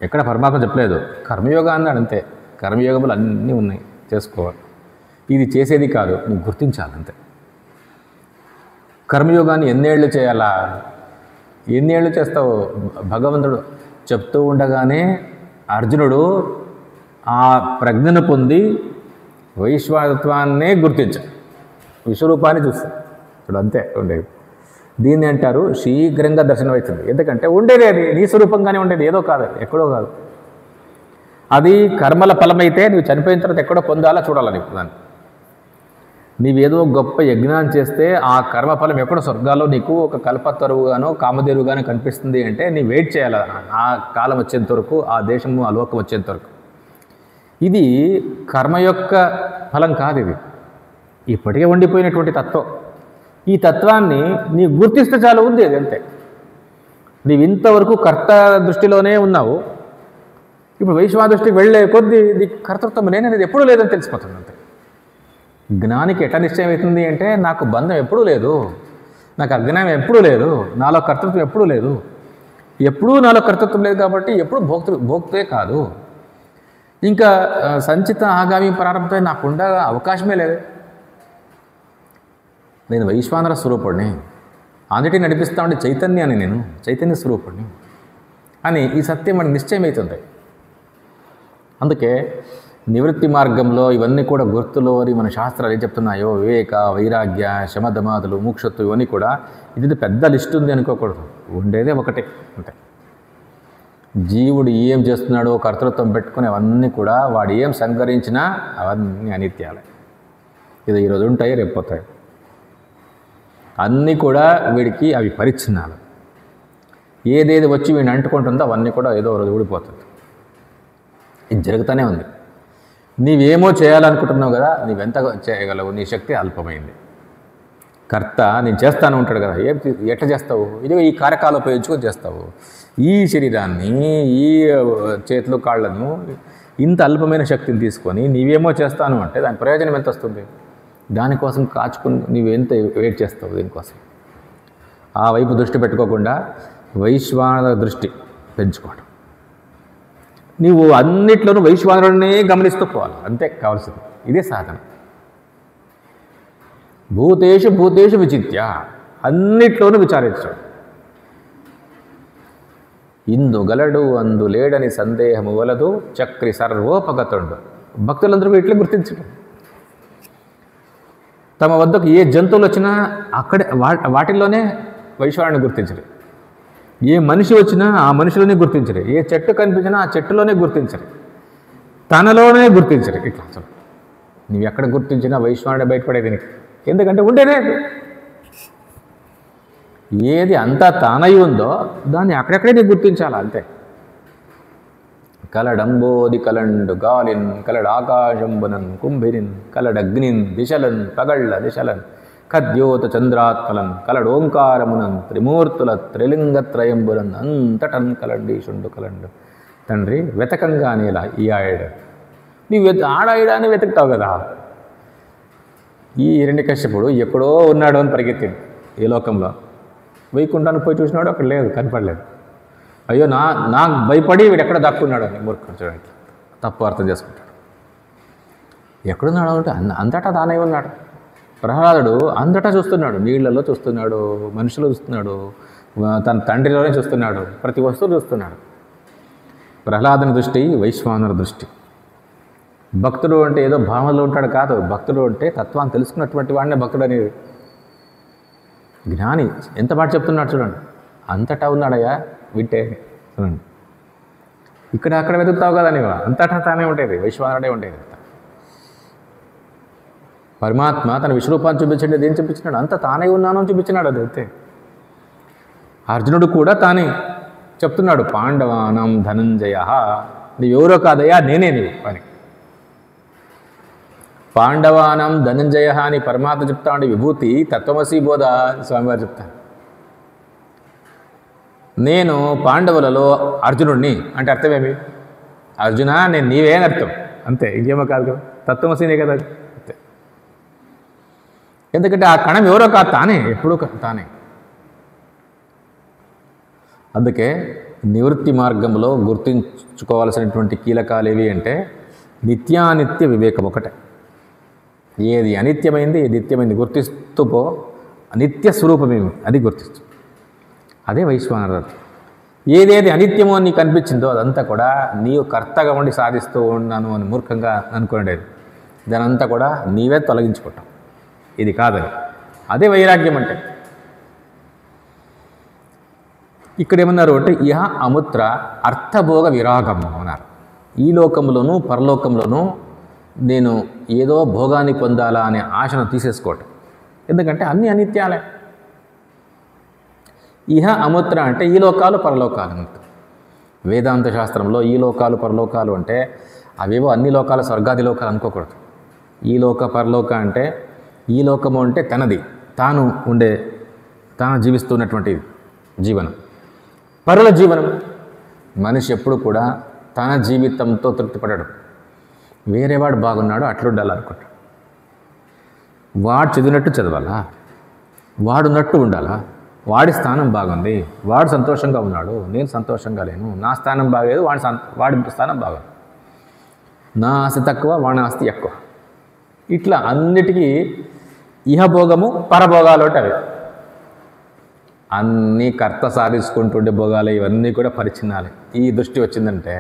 ఎక్కడ పరమాత్మ చెప్పలేదు. కర్మయోగం అన్నాడు, అంతే. కర్మయోగములు అన్నీ ఉన్నాయి, చేసుకోవాలి. ఇది చేసేది కాదు, నువ్వు గుర్తించాలి, అంతే. కర్మయోగాన్ని ఎన్నేళ్ళు చేయాలా? ఎన్నేళ్ళు చేస్తావు? భగవంతుడు చెప్తూ ఉండగానే అర్జునుడు ఆ ప్రజ్ఞను పొంది వైశ్వానత్వాన్నే గుర్తించాడు, విశ్వరూపాన్ని చూస్తాడు. ఇప్పుడు అంతే ఉండేది. దీన్ని అంటారు శీఘ్రంగా దర్శనం అవుతుంది. ఎందుకంటే ఉండేది అది నీ స్వరూపంగానే ఉండేది, ఏదో కాదు, ఎక్కడో కాదు. అది కర్మల ఫలమైతే నువ్వు చనిపోయిన తర్వాత ఎక్కడో పొందాలా చూడాలా నీకు. దాన్ని నీవేదో గొప్ప యజ్ఞాన్ని చేస్తే ఆ కర్మఫలం ఎక్కడో స్వర్గాల్లో నీకు ఒక కల్పతరువుగానో కామధేరువుగానో కనిపిస్తుంది అంటే నీ వెయిట్ చేయాలి ఆ కాలం వచ్చేంత వరకు, ఆ దేశము ఆ లోకం వచ్చేంత వరకు. ఇది కర్మ యొక్క ఫలం కాదు, ఇది ఇప్పటికే ఉండిపోయినటువంటి తత్వం. ఈ తత్వాన్ని నీ గుర్తిస్తే చాలు, ఉంది అది, అంతే. నీవు ఇంతవరకు కర్త దృష్టిలోనే ఉన్నావు. ఇప్పుడు వైశ్వాన దృష్టికి వెళ్ళే కొద్దీ నీ కర్తృత్వం నేననేది ఎప్పుడూ లేదని తెలిసిపోతుంది, అంతే. జ్ఞానికి ఎట్లా నిశ్చయం అవుతుంది అంటే, నాకు బంధం ఎప్పుడూ లేదు, నాకు అజ్ఞానం ఎప్పుడూ లేదు, నాలో కర్తృత్వం ఎప్పుడూ లేదు. ఎప్పుడూ నాలో కర్తృత్వం లేదు కాబట్టి ఎప్పుడు భోక్తే కాదు. ఇంకా సంచిత ఆగామి ప్రారంభం నాకుండా అవకాశమే లేదు. నేను వైశ్వానర స్వరూపుడిని, అన్నిటిని నడిపిస్తా ఉండే చైతన్యాన్ని, నేను చైతన్య స్వరూపుడిని అని ఈ సత్యం మనకి నిశ్చయమవుతుంది. అందుకే నివృత్తి మార్గంలో ఇవన్నీ కూడా గుర్తులో అని మన శాస్త్రాలు ఏం చెప్తున్నాయో, వివేక, వైరాగ్య, శమదమాదులు, మోక్షత్వం, ఇవన్నీ కూడా ఇది పెద్ద లిస్ట్ ఉంది అనుకోకూడదు. ఉండేదే ఒకటే, అంతే. జీవుడు ఏం చేస్తున్నాడో కర్తృత్వం పెట్టుకుని అవన్నీ కూడా వాడు ఏం సంకరించినా అవన్నీ అనిత్యాలే. ఇది ఈరోజు ఉంటాయి, రేపు పోతాయి. అన్నీ కూడా వీడికి అవి పరిచ్ఛిన్నాలు. ఏదేది వచ్చి వీడిని అంటుకుంటుందో అవన్నీ కూడా ఏదో రోజు ఊడిపోతుంది. ఇది జరుగుతూనే ఉంది. నీవేమో చేయాలనుకుంటున్నావు కదా, నీవెంత చేయగలవు? నీ శక్తి అల్పమైంది. కర్త నేను చేస్తాను ఉంటాడు కదా, ఎట్లా చేస్తావు? ఇదిగో ఈ కారకాలు ఉపయోగించుకొని చేస్తావు. ఈ శరీరాన్ని, ఈ చేతులు, కాళ్ళను, ఇంత అల్పమైన శక్తిని తీసుకొని నీవేమో చేస్తాను అంటే దాని ప్రయోజనం ఎంత వస్తుంది? దానికోసం కాచుకుని నీవెంత వెయిట్ చేస్తావు? దీనికోసం ఆ వైపు దృష్టి పెట్టుకోకుండా వైశ్వానర దృష్టి పెంచుకోవడం. నీవు అన్నిట్లోనూ వైశ్వానరుడినే గమనిస్తూ పోవాలి, అంతే కావాల్సింది. ఇదే సాధన. భూతేషు భూతేషు విచిత్య, అన్నిట్లోనూ విచారించడం. ఇందు గలడు అందు లేడని సందేహము వలదు, చక్రి సర్వోపగతుండు. భక్తులందరూ ఇట్లా గుర్తించడం. తమ వద్దకు ఏ జంతువులు వచ్చినా అక్కడే వాటిల్లోనే వైశ్వాన్ని గుర్తించరు. ఏ మనిషి వచ్చినా ఆ మనిషిలోనే గుర్తించరు. ఏ చెట్టు కనిపించినా ఆ చెట్టులోనే గుర్తించరు, తనలోనే గుర్తించరు. ఇట్లా అసలు నువ్వు ఎక్కడ గుర్తించినా వైశ్వానుడే బయటపడేది నీకు. ఎందుకంటే ఉండేదే ఏది అంతా తానై ఉందో దాన్ని అక్కడెక్కడే నీకు గుర్తించాలి, అంతే. కలడంబోది కలండు గాలిన్ కలడు ఆకాశంబునన్ కుంభిరిన్ కలడగ్నిన్ దిశలన్ పగళ్ళ దిశలన్ ఖద్యోత చంద్రాత్మలన్ కలడు ఓంకారమునన్ త్రిమూర్తుల త్రిలింగత్రయంబులన్ అంతటన్ కలండీషుండు కలండు. తండ్రి వెతకంగా నేలా ఈ ఆయుడు నీవు ఆడాయుడాన్ని వెతుకుతావు కదా. ఈ హిరణ్యకశ్యపుడు ఎక్కడో ఉన్నాడు అని పరిగెత్తాడు ఈ లోకంలో. వైకుంఠానికి పోయి చూసినాడు, అక్కడ లేదు, కనపడలేదు. అయ్యో నాకు భయపడి వీడు ఎక్కడ దాక్కున్నాడు అని మూర్ఖుడు చూడండి, తప్పు అర్థం చేసుకుంటాడు. ఎక్కడున్నాడు అంటే అంతటా తానే ఉన్నాడు. ప్రహ్లాదుడు అంతటా చూస్తున్నాడు, నీళ్లలో చూస్తున్నాడు, మనుషులు చూస్తున్నాడు, తన తండ్రిలోనే చూస్తున్నాడు, ప్రతి వస్తువు చూస్తున్నాడు. ప్రహ్లాదుని దృష్టి వైశ్వానర దృష్టి. భక్తుడు అంటే ఏదో భావనలో ఉంటాడు కాదు, భక్తుడు అంటే తత్వాన్ని తెలుసుకున్నటువంటి వాడినే భక్తుడు అనేది. జ్ఞాని ఎంత మాట చెప్తున్నాడు చూడండి, అంతటా ఉన్నాడయ్యా వింటే చూడండి. ఇక్కడ అక్కడ వెతుకుతావు కదా నీవు, అంతటా తానే ఉండేది, వైశ్వానరుడే ఉండేది. పరమాత్మ తన విశ్వరూపాన్ని చూపించండి, ఏం చూపించినాడు? అంత తానే ఉన్నాను అని చూపించినాడు. అది అయితే అర్జునుడు కూడా తానే చెప్తున్నాడు, పాండవానం ధనంజయ, నీవెవరో కాదయ్యా నేనే నీవు అని. పాండవానం ధనంజయ అని పరమాత్మ చెప్తా ఉండే విభూతి తత్వమసి బోధ స్వామివారు చెప్తాను. నేను పాండవులలో అర్జునుడిని అంటే అర్థమేమి? అర్జున నేను నీవే అని అర్థం, అంతే, ఇంకేమో కాదు కదా. తత్వమసినే కదా అంతే. ఎందుకంటే ఆ కణం ఎవరో కాదు, తానే, ఎప్పుడూ తానే. అందుకే నివృత్తి మార్గంలో గుర్తించుకోవాల్సినటువంటి కీలకాలు ఏవి అంటే నిత్యానిత్య వివేకం ఒకటే. ఏది అనిత్యమైంది ఏది నిత్యమైంది గుర్తిస్తూ పో. నిత్య స్వరూపమేమి అది గుర్తిస్తూ, అదే వైశ్వానర. ఏదేది అనిత్యమో అని నీకు అనిపించిందో అదంతా కూడా నీవు కర్తగా ఉండి సాధిస్తూ ఉన్నాను అని మూర్ఖంగా అనుకునేది, దానంతా కూడా నీవే తొలగించుకుంటాం. ఇది కాదని, అదే వైరాగ్యం అంటే. ఇక్కడ ఏమన్నారు అంటే ఇహ అముత్ర అర్థభోగ విరాగం అన్నారు. ఈ లోకంలోనూ పరలోకంలోనూ నేను ఏదో భోగాన్ని పొందాలా అనే ఆశను తీసేసుకోవటం. ఎందుకంటే అన్నీ అనిత్యాలే. ఇహ అముత్ర అంటే ఈ లోకాలు పరలోకాలు అంతే. వేదాంత శాస్త్రంలో ఈ లోకాలు పరలోకాలు అంటే అవేవో అన్ని లోకాలు స్వర్గాది లోకాలు అనుకోకూడదు. ఈ లోక పరలోక అంటే ఈ లోకము అంటే తనది, తాను ఉండే, తాను జీవిస్తున్నటువంటి జీవనం. పరుల జీవనం. మనిషి ఎప్పుడు కూడా తన జీవితంతో తృప్తిపడడు. వేరేవాడు బాగున్నాడు అట్లుండాలి అనుకుంటాడు. వాడు చదివినట్టు చదవాలా, వాడున్నట్టు ఉండాలా, వాడి స్థానం బాగుంది, వాడు సంతోషంగా ఉన్నాడు, నేను సంతోషంగా లేను, నా స్థానం బాగలేదు, వాడి స్థానం బాగలేదు, నా ఆస్తి తక్కువ, వాడి ఆస్తి ఎక్కువ. ఇట్లా అన్నిటికీ ఇహభోగము పరభోగాలు అంటే అవి అన్నీ కర్త సాధించుకుంటుండే భోగాలు ఇవన్నీ కూడా పరిచిన్నాలి. ఈ దృష్టి వచ్చిందంటే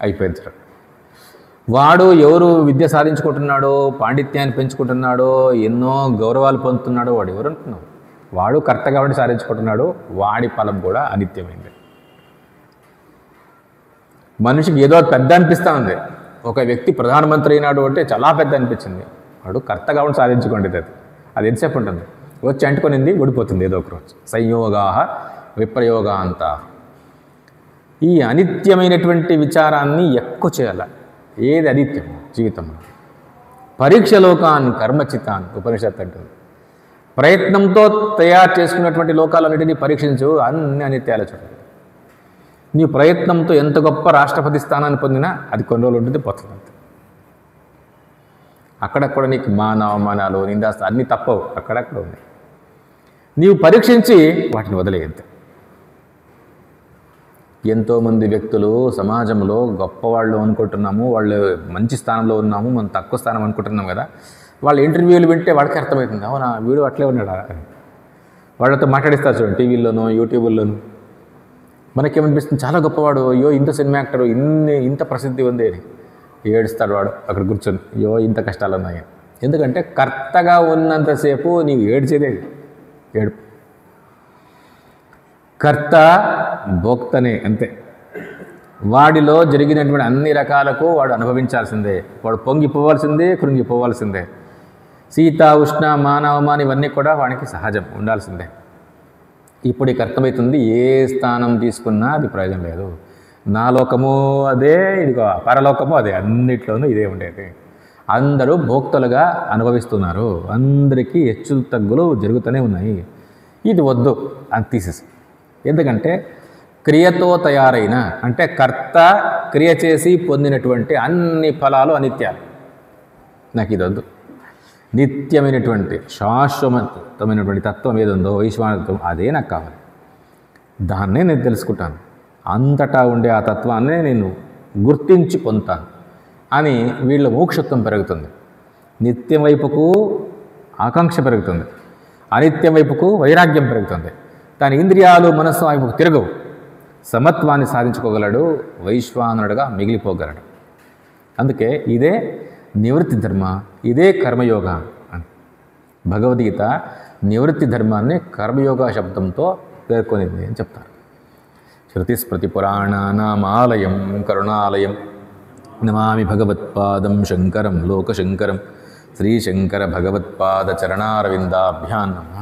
అయిపోయింది. వాడు ఎవరు విద్య సాధించుకుంటున్నాడో, పాండిత్యాన్ని పెంచుకుంటున్నాడో, ఎన్నో గౌరవాలు పొందుతున్నాడో వాడు ఎవరు అనుకున్నావు? వాడు కర్తగా ఉండి సాధించుకుంటున్నాడు, వాడి ఫలం కూడా అనిత్యమైంది. మనిషికి ఏదో పెద్ద అనిపిస్తూ ఉంది. ఒక వ్యక్తి ప్రధానమంత్రి అయినాడు అంటే చాలా పెద్ద అనిపించింది. వాడు కర్తగా ఉండి సాధించుకోండి, అది ఎంతసేపు ఉంటుంది? వచ్చి అంటుకొనింది ఊడిపోతుంది ఏదో ఒక రోజు. సంయోగా విప్రయోగా అంతా. ఈ అనిత్యమైనటువంటి విచారాన్ని ఎక్కువ చేయాలి. ఏది అనిత్యం జీవితంలో? పరీక్షలోకాన్ కర్మచితాన్ ఉపనిషత్తు అంటుంది. ప్రయత్నంతో తయారు చేసుకున్నటువంటి లోకాలన్నిటినీ పరీక్షించు, అన్ని అనిత్యాల చూడాలి. నీ ప్రయత్నంతో ఎంత గొప్ప రాష్ట్రపతి స్థానాన్ని పొందినా అది కొన్ని రోజులు ఉంటుంది, పోతుంది. అక్కడక్కడ నీకు అవమానాలు నిందాస్తా అన్నీ తప్పవు, అక్కడక్కడ ఉన్నాయి. నీవు పరీక్షించి వాటిని వదిలేయద్దు. ఎంతోమంది వ్యక్తులు సమాజంలో గొప్పవాళ్ళు అనుకుంటున్నాము, వాళ్ళు మంచి స్థానంలో ఉన్నాము, మనం తక్కువ స్థానం అనుకుంటున్నాం కదా. వాళ్ళ ఇంటర్వ్యూలు వింటే వాళ్ళకి అర్థమవుతుంది, అవునా వీడు అట్లే ఉన్నాడా. వాళ్ళతో మాట్లాడిస్తారు చూడండి, టీవీల్లోనూ యూట్యూబుల్లోనూ. మనకేమనిపిస్తుంది, చాలా గొప్పవాడు, అయ్యో ఇంత సినిమా యాక్టరు, ఇంత ప్రసిద్ధి ఉంది అని. ఏడుస్తాడు వాడు అక్కడ కూర్చొని, అయ్యో ఇంత కష్టాలు ఉన్నాయి. ఎందుకంటే కర్తగా ఉన్నంతసేపు నీవు ఏడ్చేదే ఏడుపు. కర్త భోక్తనే అంతే. వాడిలో జరిగినటువంటి అన్ని రకాలకు వాడు అనుభవించాల్సిందే, వాడు పొంగిపోవాల్సిందే, కృంగిపోవాల్సిందే. శీత ఉష్ణ మానవమాన్ ఇవన్నీ కూడా వాడికి సహజం, ఉండాల్సిందే. ఇప్పుడు ఇక అర్థమవుతుంది, ఏ స్థానం తీసుకున్నా అది ప్రయోజనం లేదు. నా లోకము అదే, ఇదిగో పరలోకము అదే, అన్నిట్లోనూ ఇదే ఉండేది. అందరూ భోక్తలుగా అనుభవిస్తున్నారు, అందరికీ హెచ్చు తగ్గులు జరుగుతూనే ఉన్నాయి. ఇది వద్దు అని తీసేసి. ఎందుకంటే క్రియతో తయారైన, అంటే కర్త క్రియ చేసి పొందినటువంటి అన్ని ఫలాలు అనిత్యాలు. నాకు ఇది వద్దు. నిత్యమైనటువంటి శాశ్వతమైనటువంటి తత్వం ఏదుందో, వైశ్వానత్వం, అదే నాకు కావాలి. దాన్నే నేను తెలుసుకుంటాను, అంతటా ఉండే ఆ తత్వాన్నే నేను గుర్తించి పొందుతాను అని వీళ్ళ మోక్షత్వం పెరుగుతుంది. నిత్యం వైపుకు ఆకాంక్ష పెరుగుతుంది, అనిత్యం వైపుకు వైరాగ్యం పెరుగుతుంది. తన ఇంద్రియాలు మనస్సు వైపుకు తిరగవు. సమత్వాన్ని సాధించుకోగలడు, వైశ్వానరుడుగా మిగిలిపోగలడు. అందుకే ఇదే నివృత్తి ధర్మ, ఇదే కర్మయోగ అని. భగవద్గీత నివృత్తి ధర్మాన్ని కర్మయోగ శబ్దంతో పేర్కొనింది అని చెప్తారు. శృతిస్మృతి పురాణానామాలయం కరుణాలయం నమామి భగవత్పాదం శంకరం లోకశంకరం శ్రీశంకర భగవత్పాద చరణారవిందాభ్యాం నమః.